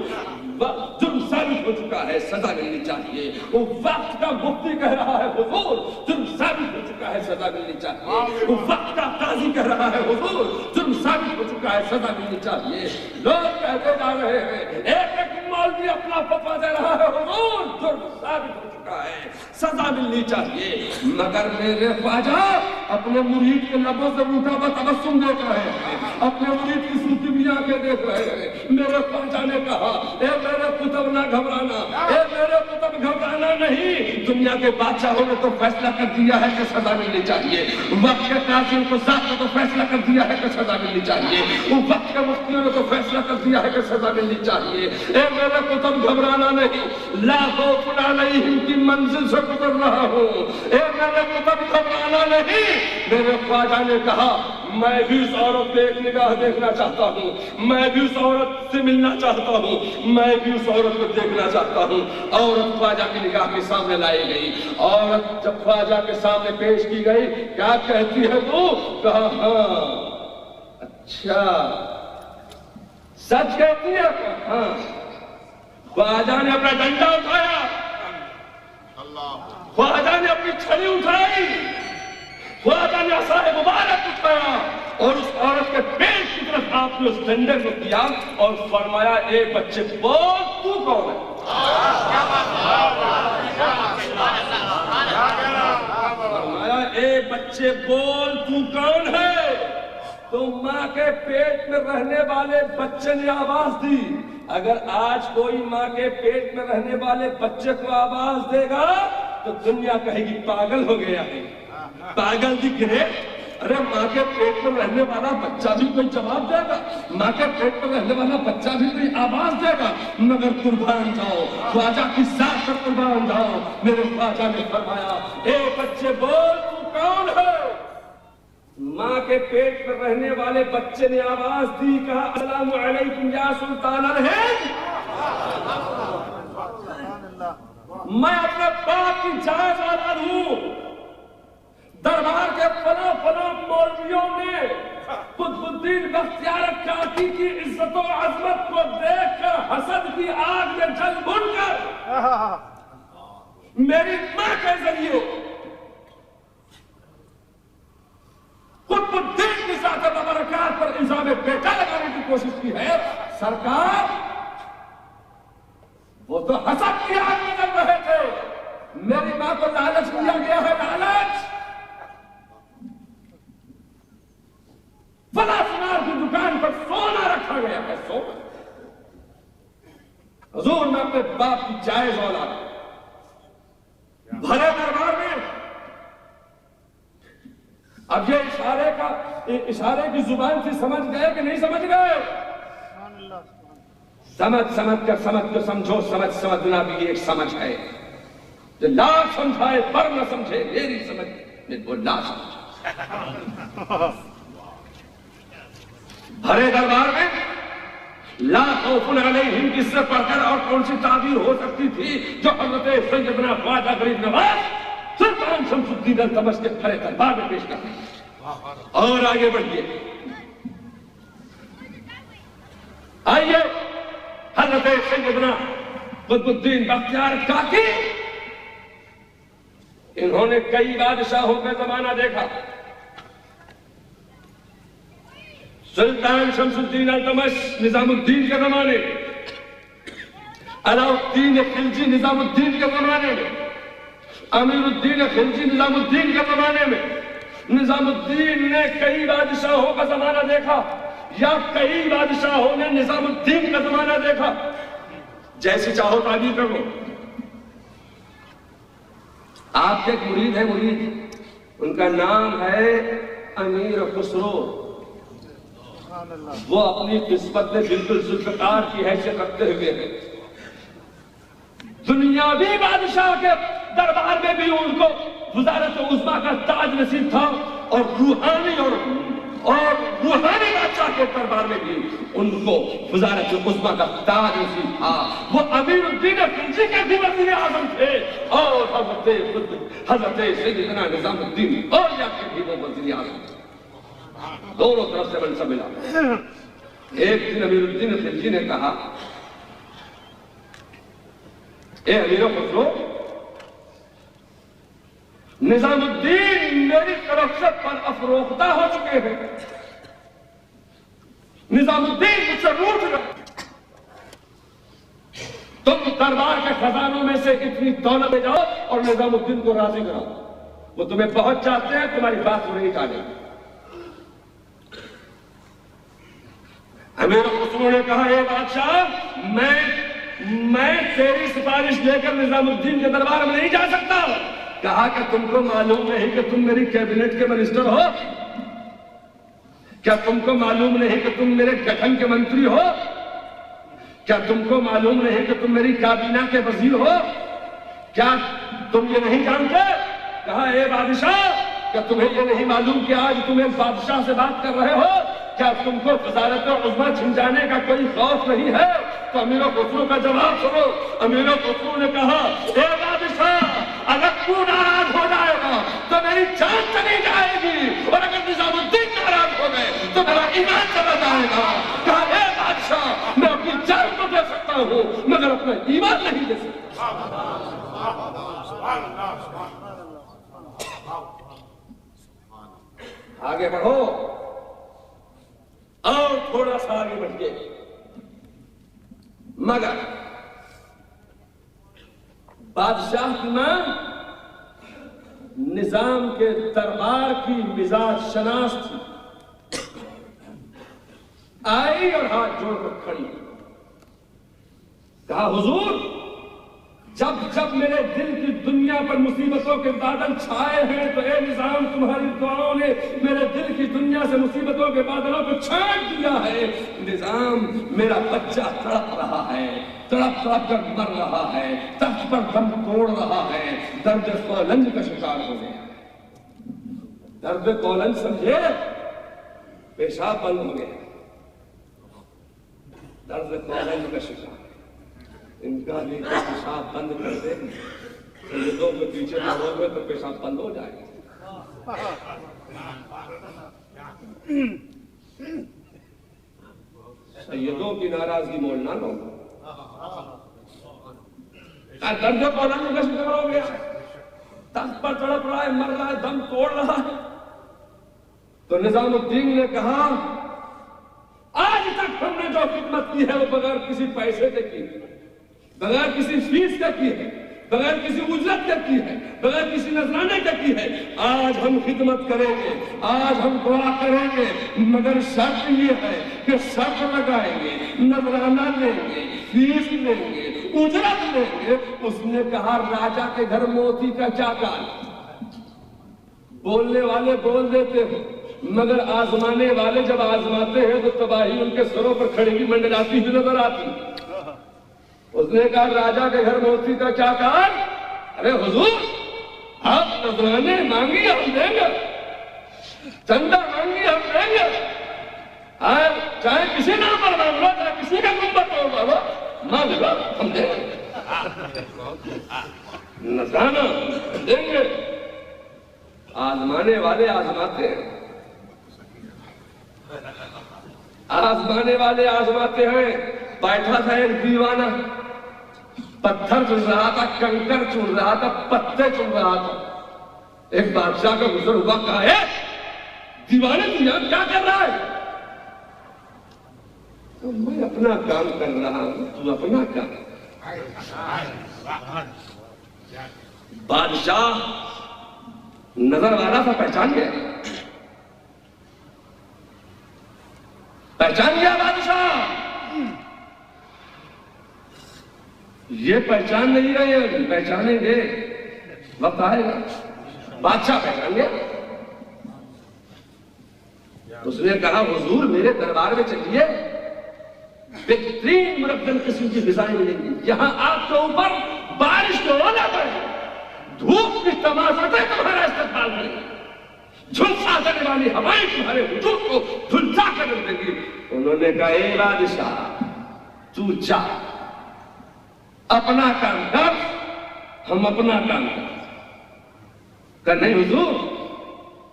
ظلم ثابت ہو چکا ہے، سزا ملنی چاہیے۔ وقت کا مفتی کہہ رہا ہے حضور ظلم ثابت ہو چکا ہے، سزا ملنی چاہیے۔ وقت کا قاضی کہہ رہا ہے حضور ظلم ثابت ہو چکا ہے، سزا ملنی چاہیے۔ لوگ کہتے جا رہے ہیں، ایک ایک مولوی اپنا فتویٰ دے رہا ہے حضور ظلم ثابت ہو چکا ہے، سزا ملنی چاہیے۔ مگر میرے خواجہ اپنے مرید کے لبوں سے روٹا ہوا تبسم دیکھ رہے ہیں، اپنے مرید کی سوتی میاں کے دیکھ رہے ہیں۔ میرے خواجہ نے کہا اے میرے قطب نہ گھبرانا، اے میرے قطب گھبرانا نہیں، دنیا کے بادشاہوں نے تو فیصلہ کر دیا ہے کہ سزا ملنی چاہیے، وقت کے قاضیوں کو ذات نے تو فیصلہ کر دیا ہے کہ سزا ملنی چاہیے، وقت کے مفتیوں نے تو فیصلہ کر دیا ہے کہ سزا ملنی چاہیے۔ اے میرے قطب گھبرانا نہیں، لا خوف علیہم کی منزل سے گزر رہا ہوں، اے میرے قطب گھبرانا نہیں۔ میرے خواجہ نے کہا میں بھی اس عورت پہ ایک نگاہ دیکھنا چاہتا ہوں، میں بھی اس عورت سے ملنا چاہتا ہوں، میں بھی اس عورت کو دیکھنا چاہتا ہوں۔ عورت خواجہ کی نگاہ کے سامنے لائی گئی۔ عورت جب خواجہ کے سامنے پیش کی گئی، کیا کہتی ہے وہ؟ کہا ہاں اچھا سچ کہتی ہے؟ ہاں۔ خواجہ نے اپنا ڈنڈا اٹھایا، خواجہ نے اپنی چھڑی اٹھائی، خواجہ نے عصائے مبارک اٹھایا اور اس عورت کے پیٹ کی طرف آپ نے اس ڈنڈے کو کیا اور فرمایا اے بچے بول تو کون ہے؟ فرمایا اے بچے بول تو کون ہے؟ تو ماں کے پیٹ میں رہنے والے بچے نے آواز دی۔ اگر آج کوئی ماں کے پیٹ میں رہنے والے بچے کو آواز دے گا تو دنیا کہے گی پاگل ہو گیا ہے، پاگل دکھ رہے۔ ارے ماں کے پیٹ میں رہنے والا بچہ بھی کوئی جواب دے گا، ماں کے پیٹ میں رہنے والا بچہ بھی کوئی آواز دے گا، مگر قربان جاؤ خواجہ کی ذات پر قربان جاؤ۔ میرے خواجہ نے فرمایا اے بچے بول تو کون ہے؟ ماں کے پیٹ میں رہنے والے بچے نے آواز دی، کہا السلام علیکم یا سلطان الہند، میں اپنے باپ کی جائز اولاد ہوں۔ دربار کے فلاں فلاں مولویوں نے قطب الدین بختیار کاکی کی عزت و عظمت کو دیکھ کر حسد کی آگ میں جل بھن کر میری ماں کے ذریعے قطب الدین کی ذات مبارکات پر الزام بیٹا لگانے کی کوشش کی ہے۔ سرکار وہ تو حسد کی آگ میں جل رہے تھے، میری ماں کو لالچ دیا گیا ہے، لالچ فلاں سنار کی دکان پر سونا رکھا گیا ہے، سونا۔ حضور میں اپنے باپ کی جائز اولاد، بھرے دربار میں اب یہ اشارے کی زبان سے سمجھ گئے کہ نہیں سمجھ گئے؟ سمجھ کر سمجھو، سمجھنا بھی ایک سمجھ ہے۔ جو لا سمجھائے پر نہ سمجھے، میری سمجھ میں وہ لا سمجھے۔ بھرے دربار میں لا خوف علیہم کس سے پڑھ کر اور کون سی تعبیر ہو سکتی تھی جو حضرت سیدنا خواجہ غریب نواز سلطان شمس الدین التمش کے بھرے دربار میں پیش کرتے ہیں۔ اور آگے بڑھیے، آئیے حضرت سیدنا قطب الدین بختیار کاکی، انہوں نے کئی بادشاہوں کا زمانہ دیکھا۔ سلطان شمس الدین التمش نظام الدین کے زمانے میں، علاء الدین خلجی نظام الدین کے زمانے میں، امیر الدین خلجی نظام الدین کے زمانے میں، نظام الدین نے کئی بادشاہوں کا زمانہ دیکھا یا کئی بادشاہوں نے نظام الدین کا زمانہ دیکھا، جیسی چاہو تعبیر کر لو۔ آپ کے ایک مرید ہے، مرید، ان کا نام ہے امیر خسرو۔ وہ اپنی قسمت میں بالکل ذوالفقار کی حیثیت رکھتے ہوئے ہیں۔ دنیاوی بادشاہ کے دربار میں بھی ان کو وزارت عظمیٰ کا تاج نصیب تھا، اور روحانی بادشاہ کے دربار میں بھی ان کو وزارت عظمیٰ کا تاج نصیب تھا. وہ امیر الدین خلجی کے بھی وزیر اعظم تھے اور حضرت سیدنا نظام الدین اولیاء کے بھی وہ وزیر اعظم تھے. دونوں طرف سے منصب ملا. ایک دن امیر الدین خلجی نے کہا اے امیر خسرو نظام الدین میری طرف سے پر افروختہ ہو چکے ہیں. نظام الدین مجھ سے روٹھ گئے. تم دربار کے خزانوں میں سے اتنی دولت لے جاؤ اور نظام الدین کو راضی کراؤ. وہ تمہیں بہت چاہتے ہیں, تمہاری بات وہ نہیں ٹالیں گے. امیر خسرو نے کہا اے بادشاہ میں تیری سفارش لے کر نظام الدین کے دربار میں نہیں جا سکتا. کہا کہ تم کو معلوم نہیں کہ تم میری کیبنٹ کے منسٹر ہو؟ کیا تم کو معلوم نہیں کہ تم میرے گٹھن کے منتری ہو؟ کیا تم کو معلوم نہیں کہ تم میری کابینہ کے وزیر ہو؟ کیا تم یہ نہیں جانتے؟ کہا اے بادشاہ کیا تمہیں یہ نہیں معلوم کہ آج تم ایک بادشاہ سے بات کر رہے ہو؟ کیا تم کو وزارت عظمیٰ چھن جانے کا کوئی خوف نہیں ہے؟ تو امیر خسرو کا جواب سنو. امیر خسرو نے کہا اے بادشاہ اگر تو ناراض ہو جائے گا تو میری جان چلی جائے گی, اور اگر نظام الدین ناراض ہو گئے تو میرا ایمان چلا جائے گا. کہا اے بادشاہ میں اپنی جان تو دے سکتا ہوں مگر اپنا ایمان نہیں دے سکتا. آگے بڑھو اور تھوڑا سا آگے بڑھئے. مگر بادشاہ کی ماں نظام کے دربار کی مزاج شناس تھی. آئی اور ہاتھ جوڑ کر کھڑی. کہا حضور جب جب میرے دل کی دنیا پر مصیبتوں کے بادل چھائے ہیں تو اے نظام تمہاری دعاؤں نے میرے دل کی دنیا سے مصیبتوں کے بادلوں کو چھانٹ دیا ہے. نظام میرا بچہ تڑپ رہا ہے, تڑپ تڑپ کر مر رہا ہے, تخت پر دم توڑ رہا ہے, درد کولنج کا شکار ہو گیا. درد کولنج سمجھے پیشاب بند ہو گیا. درد کولنج کا شکار ان کا بھی پیشاب بند کر دے. سیدوں کے پیچھے لگو گے تو پیشاب بند ہو جائے گا. سیدوں کی ناراضگی مولنا نہ ہو. درد کولنج کا شکار ہو گیا, تخت پر تڑپ رہا ہے, مر رہا ہے, دم توڑ رہا ہے. تو نظام الدین نے کہا آج تک ہم نے جو خدمت کی ہے وہ بغیر کسی پیسے کے کی ہے, بغیر کسی فیس کا کی ہے, بغیر کسی اجرت کا کی ہے, بغیر کسی نذرانے کا کی ہے. آج ہم خدمت کریں گے, آج ہم دعا کریں گے, مگر شرط یہ ہے کہ شرط لگائیں گے, نذرانہ لیں گے, فیس لیں گے, اجرت لیں گے. اس نے کہا راجا کے گھر موتی کا کیا کام. بولنے والے بول دیتے ہیں مگر آزمانے والے جب آزماتے ہیں تو تباہی ان کے سروں پر کھڑی ہوئی منڈلاتی ہوئی نظر آتی. اس نے کہا راجا کے گھر موتی کا کیا کام. ارے حضور آپ نذرانے مانگی ہم دیں گے, چندہ مانگی ہم دیں گے, چاہے کسی نام پر مانگ لو, چاہے کسی کا گنبد توڑ لو, مانگ لو ہم دیں گے. نذرانہ دیں گے. آزمانے والے آزماتے ہیں, آزمانے والے آزماتے ہیں. بیٹھا تھا ایک دیوانہ, پتھر چن رہا تھا, کنکر چن رہا تھا, پتے چن رہا تھا. ایک بادشاہ کا گزر ہوا, کہا ہے دیوانے تو یہاں کیا کر رہا ہے. میں اپنا کام کر رہا ہوں, تو اپنا کام. بادشاہ نظر والا تھا, پہچان گیا, پہچان گیا بادشاہ. یہ پہچان نہیں رہے, پہچانیں گے, وقت آئے گا. بادشاہ پہچان گیا. اس نے کہا حضور میرے دربار میں چلیے, بہترین مربن قسم کی غذائیں ملیں گی. یہاں آپ کے اوپر بارش کے اولے پڑے, دھوپ کی تماشاتے تمہارا استقبال کریں گے, جھلسا دینے والی ہوائیں تمہارے وجود کو جھلسا کر دے گی. انہوں نے کہا اے بادشاہ تو جا اپنا کام کر ہم اپنا کام کر نہیں حضور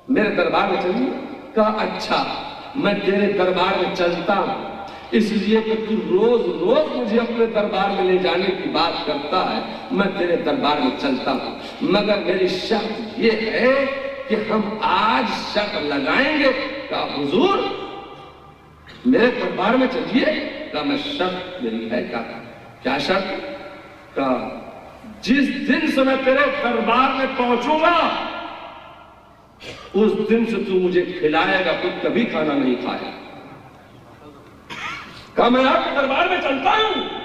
میرے دربار میں چلیے کہا اچھا میں تیرے دربار میں چلتا ہوں اس لیے کہ تو روز روز مجھے اپنے دربار میں لے جانے کی بات کرتا ہے میں تیرے دربار میں چلتا ہوں مگر میری شرط یہ ہے کہ ہم آج شرط لگائیں گے کہا حضور میرے دربار میں چلیے کہا میں شرط میری ہے کیا شرط کہا جس دن سے میں تیرے دربار میں پہنچوں گا اس دن سے تو مجھے کھلائے گا خود کبھی کھانا نہیں کھائے کہا میں آپ کے دربار میں چلتا ہوں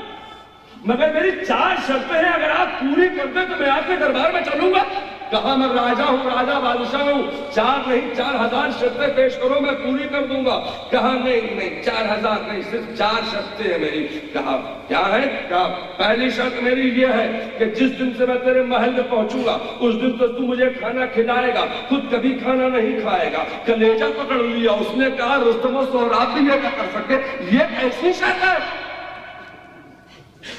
مگر میری 4 شرطیں ہیں اگر آپ پوری کر دیں تو میں آپ کے دربار میں چلوں گا کہا میں راجہ ہوں راجہ بادشاہ ہوں 4 نہیں 4000 شرطیں پیش کرو میں پوری کر دوں گا کہا نہیں 4000 نہیں صرف 4 شرطیں ہیں میری کہا کیا ہے کہا پہلی شرط میری یہ ہے کہ جس دن سے میں تیرے محل میں پہنچوں گا اس دن تو مجھے کھانا کھلائے گا خود کبھی کھانا نہیں کھائے گا کلیجہ پکڑ لیا اس نے کہا رستم و سہراب بھی یہ کر سکے یہ ایسی شرط ہے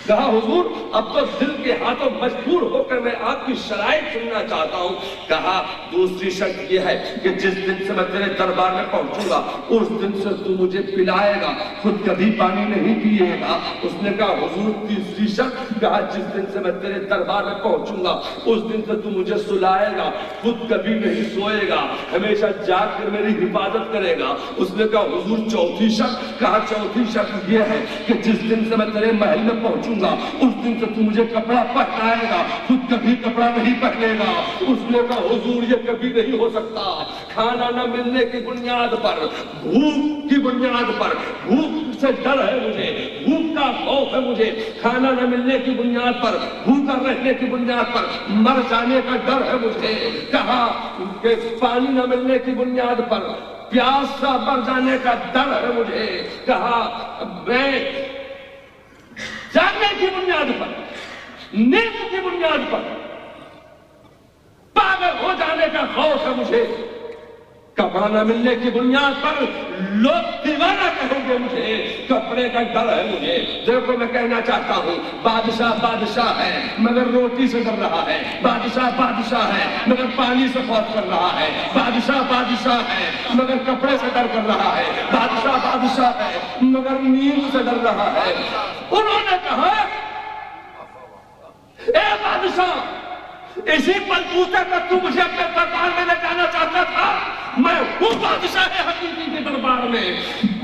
کہا حضور اب تو دل کے ہاتھوں مجبور ہو کر میں آپ کی شرائط سننا چاہتا ہوں کہا دوسری شرط یہ ہے کہ جس دن سے میں تیرے دربار میں پہنچوں گا اس دن سے تو مجھے پلائے گا خود کبھی پانی نہیں پیے گا اس نے کہا حضور تیسری شرط کہا جس دن سے میں تیرے دربار میں پہنچوں گا اس دن سے تو مجھے سلائے گا خود کبھی نہیں سوئے گا ہمیشہ جاگ کر میری حفاظت کرے گا اس نے کہا حضور چوتھی شرط کہا چوتھی شرط یہ ہے کہ جس دن سے میں تیرے محل میں پہنچوں گا اس دن سے تو مجھے کپڑا پہنائے گا خود کبھی کپڑا نہیں پہنے گا اس نے کہا حضور یہ کبھی نہیں ہو سکتا کھانا نہ ملنے کی بنیاد پر بھوک کی بنیاد پر بھوک سے ڈر ہے مجھے بھوک کا خوف ہے مجھے کھانا نہ ملنے کی بنیاد پر بھوکا رہنے کی بنیاد پر مر جانے کا ڈر ہے مجھے کہا کہ پانی نہ ملنے کی بنیاد پر پیاس سے مر جانے کا ڈر ہے مجھے کہا میں جاگنے کی بنیاد پر نیند کی بنیاد پر پاگل ہو جانے کا خوف ہے مجھے کپڑا نہ ملنے کی بنیاد پر لوگ دیوانہ کہیں گے مجھے کپڑے کا ڈر ہے مجھے دیکھو میں کہنا چاہتا ہوں بادشاہ ہے مگر روٹی سے ڈر رہا ہے بادشاہ ہے مگر پانی سے خوف کر رہا ہے بادشاہ ہے مگر کپڑے سے ڈر کر رہا ہے بادشاہ ہے مگر نیند سے ڈر رہا ہے انہوں نے کہا اے بادشاہ اسی بلبوتے پر تو مجھے اپنے دربار میں لے جانا چاہتا تھا میں ہوں بادشاہ حقیقی کے دربار میں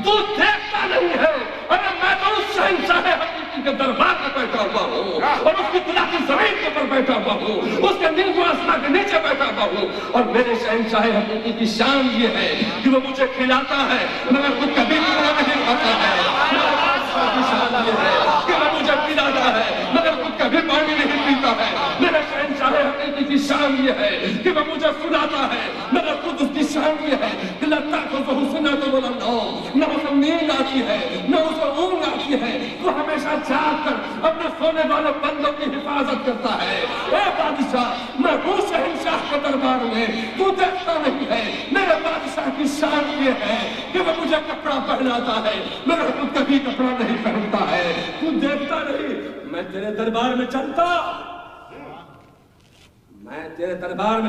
تو دیکھتا نہیں ہے ارے میں تو اس شہنشاہ حقیقی کے دربار میں بیٹھا ہوا ہوں اور اس کی خدا کی زمین کے پر بیٹھا ہوا ہوں اس کے نیز و آسمان کے نیچے بیٹھا ہوا ہوں اور میرے شہنشاہ حقیقی کی شان یہ ہے کہ وہ مجھے کھلاتا ہے مگر خود کبھی کھانا نہیں کھاتا ہے کی شان یہ ہے کہ وہ مجھے پلاتا ہے مگر خود کبھی پانی نہیں پیتا ہے میرے شہنشاہ حقیقی کی شان یہ ہے کہ وہ مجھے سلاتا ہے مگر خود اس کی شان یہ ہے کہ لگتا ہے تو حسنہ تو بولا نہ اسے نیند آتی ہے نہ اسے اونگ آتی ہے وہ ہمیشہ جاگ کر اپنے سونے والے بندوں کی حفاظت کرتا ہے اے بادشاہ میں ہوں شہنشاہ کے دربار میں تو دیکھتا نہیں ہے میرے بادشاہ کی شان یہ ہے کہ وہ مجھے کپڑا پہناتا ہے مگر خود کبھی کپڑا نہیں پہنتا ہے تو دیکھتا نہیں میں تیرے دربار میں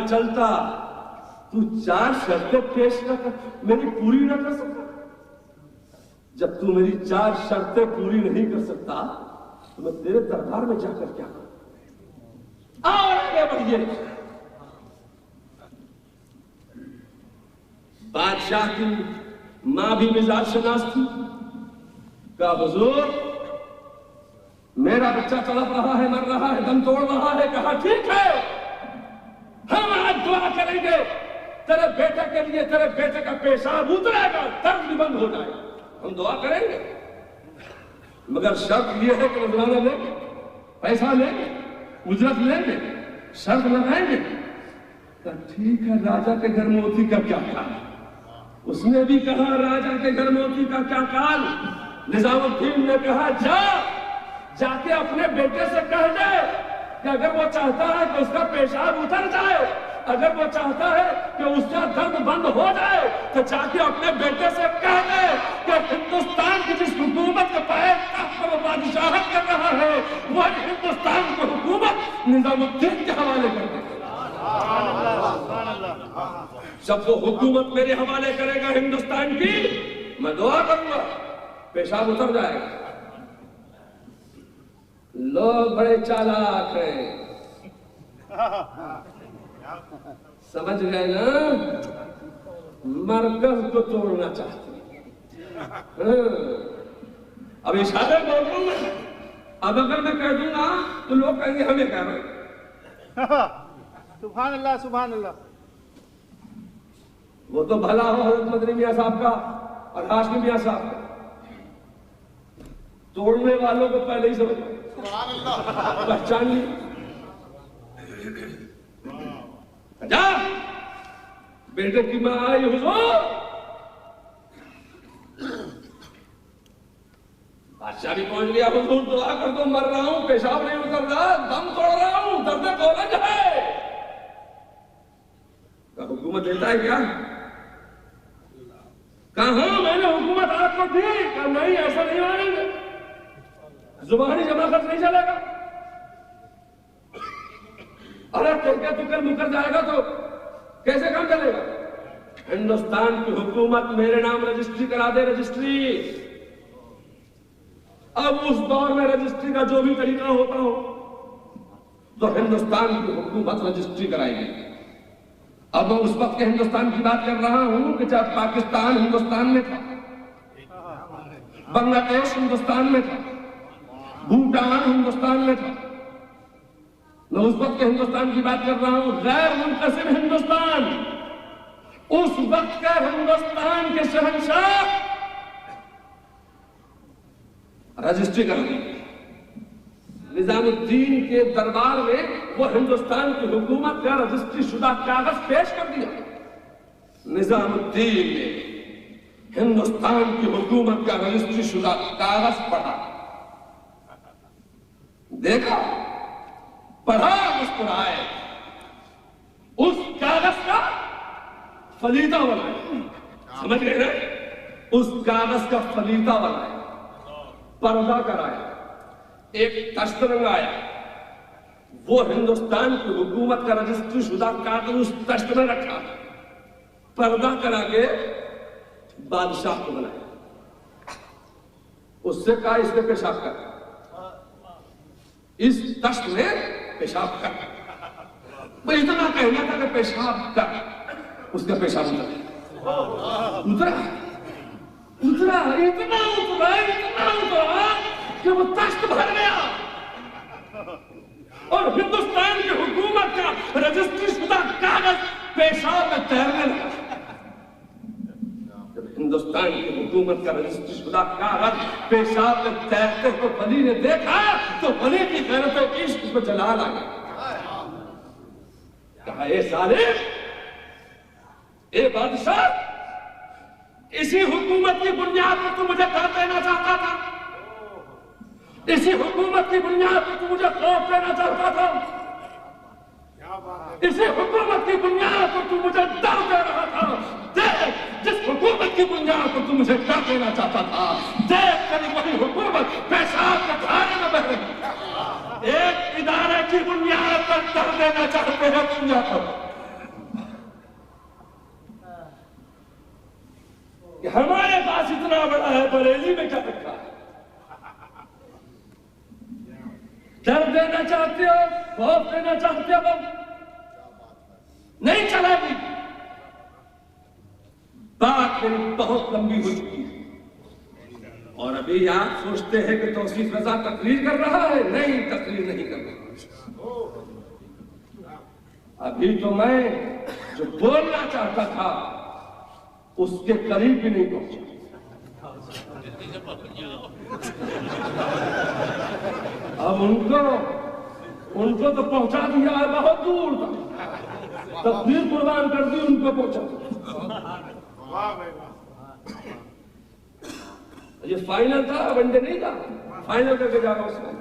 چلتا تو 4 شرطیں پیش نہ کر میری پوری نہ کر سکتا جب تو میری 4 شرطیں پوری نہیں کر سکتا تو میں تیرے دربار میں جا کر کیا کروں آگے بڑھئے بادشاہ کی ماں بھی مزاج شناس تھی کہا حضور میرا بچہ تڑپ رہا ہے مر رہا ہے دم توڑ رہا ہے کہا ٹھیک ہے ہم آج دعا کریں گے تیرے بیٹے کے لیے تیرے بیٹے کا پیشاب اترے گا درد بھی بند ہو جائے ہم دعا کریں گے مگر شرط یہ ہے کہ نذرانہ لیں گے پیسہ لیں گے اجرت لیں گے شرط لگائیں گے تو ٹھیک ہے راجہ کے گھر موتی کا کیا کال اس نے بھی کہا راجہ کے گھر موتی کا کیا کال نظام الدین نے کہا جا کے اپنے بیٹے سے کہہ دے کہ اگر وہ چاہتا ہے کہ اس کا پیشاب اتر جائے اگر وہ چاہتا ہے کہ اس کا درد بند ہو جائے تو جا کے اپنے بیٹے سے کہہ دے کہ ہندوستان نظام الدین کے حوالے کر دیں. جب وہ حکومت میرے حوالے کرے گا ہندوستان کی، میں دعا کروں گا پیشاب اتر جائے گا. لوگ بڑے چالاک ہیں، سمجھ گئے نا؟ مرکز کو توڑنا چاہتے ہیں. اب اشارے بول رہا ہوں میں، اب اگر میں کہہ دوں گا تو لوگ کہیں گے ہمیں کہہ رہے ہیں. سبحان اللہ سبحان اللہ. وہ تو بھلا ہو حضرت مدنی میاں صاحب کا اور ہاشمی میاں صاحب کا، توڑنے والوں کو پہلے ہی سمجھ پہچان لی. جا بیٹے کی ماں آئی حضور، بادشاہ بھی پہنچ گیا. حضور دعا کر دو، مر رہا ہوں، پیشاب نہیں اتر رہا، دم توڑ رہا ہوں، درد کولج ہے. حکومت دیتا ہے کیا؟ کہاں میں نے حکومت آپ کو دی؟ کہا نہیں، ایسا نہیں مانیں گے، زبانی جماعت نہیں چلے گا. ارے تکل مکر جائے گا تو کیسے کام چلے گا؟ ہندوستان کی حکومت میرے نام رجسٹری کرا دے. رجسٹری اب اس دور میں رجسٹری کا جو بھی طریقہ ہوتا ہو تو ہندوستان کی حکومت رجسٹری کرائے گی. اب میں اس وقت کے ہندوستان کی بات کر رہا ہوں کہ جب پاکستان ہندوستان میں تھا، بنگلہ دیش ہندوستان میں تھا، بھوٹان ہندوستان میں تھا. میں اس وقت کے ہندوستان کی بات کر رہا ہوں، غیر منقسم ہندوستان. اس وقت کے ہندوستان کے شہنشاہ رجسٹری کر دی. نظام الدین کے دربار میں وہ ہندوستان کی حکومت کا رجسٹری شدہ کاغذ پیش کر دیا. نظام الدین نے ہندوستان کی حکومت کا رجسٹری شدہ کاغذ پڑھا، دیکھا، پڑھا، مسکرائے، اس کاغذ کا فلیطہ بنائے. سمجھ گئے نا؟ اس کاغذ کا فلیطہ بنائے، پردہ کرایا، ایک تشت رنگایا. وہ ہندوستان کی حکومت کا رجسٹری شدہ کاغذ اس تشت میں رکھا، پردہ کرا کے بادشاہ کو بنایا. اس سے کہا اس میں پیشاب کر، اس تشت میں پیشاب کر. وہ اتنا کہنا تھا کہ پیشاب کر، اس کا پیشاب اترا اترا اتنا اترا اتنا اترا کہ وہ تشت بھر گیا اور ہندوستان کی حکومت کا رجسٹری شدہ کاغذ پیشاب میں تیرنے لگا. جب ہندوستان کی حکومت کا رجسٹری شدہ کاغذ پیشاب میں تیرتے کو ولی نے دیکھا تو ولی کی غیرت و عشق کو جلال آ گیا. کہا اے ظالم، اے بادشاہ، اسی حکومت کی بنیاد پر تو مجھے کر دینا چاہتا تھا، اسی حکومت کی بنیاد پر تو مجھے خوف دینا چاہتا تھا، اسی حکومت کی بنیاد پر تو مجھے ڈر دے رہا تھا. دیکھ، جس حکومت کی بنیاد پر تو مجھے ڈر دینا چاہتا تھا، دیکھ کبھی وہی حکومت پیشاب کے دھارے میں بہ رہی. ایک ادارے کی بنیاد پر ڈر دینا چاہتے ہیں دنیا کو کہ ہمارے پاس اتنا بڑا ہے، بریلی میں کیا رکھا ہے. ڈر دینا چاہتے ہو، خوف دینا چاہتے ہو، نہیں چلا گی. بات میری بہت لمبی ہو چکی ہے اور ابھی آپ سوچتے ہیں کہ توصیف رضا تقریر کر رہا ہے. نہیں، تقریر نہیں کر رہا. ابھی تو میں جو بولنا چاہتا تھا اس کے قریب بھی نہیں پہنچا. اب ان کو تو پہنچا دیا ہے بہت دور تک، تقدیر قربان کر دی، ان کو پہنچا. یہ فائنل تھا، ون ڈے نہیں تھا. فائنل کر کے جا رہا ہوں اس میں.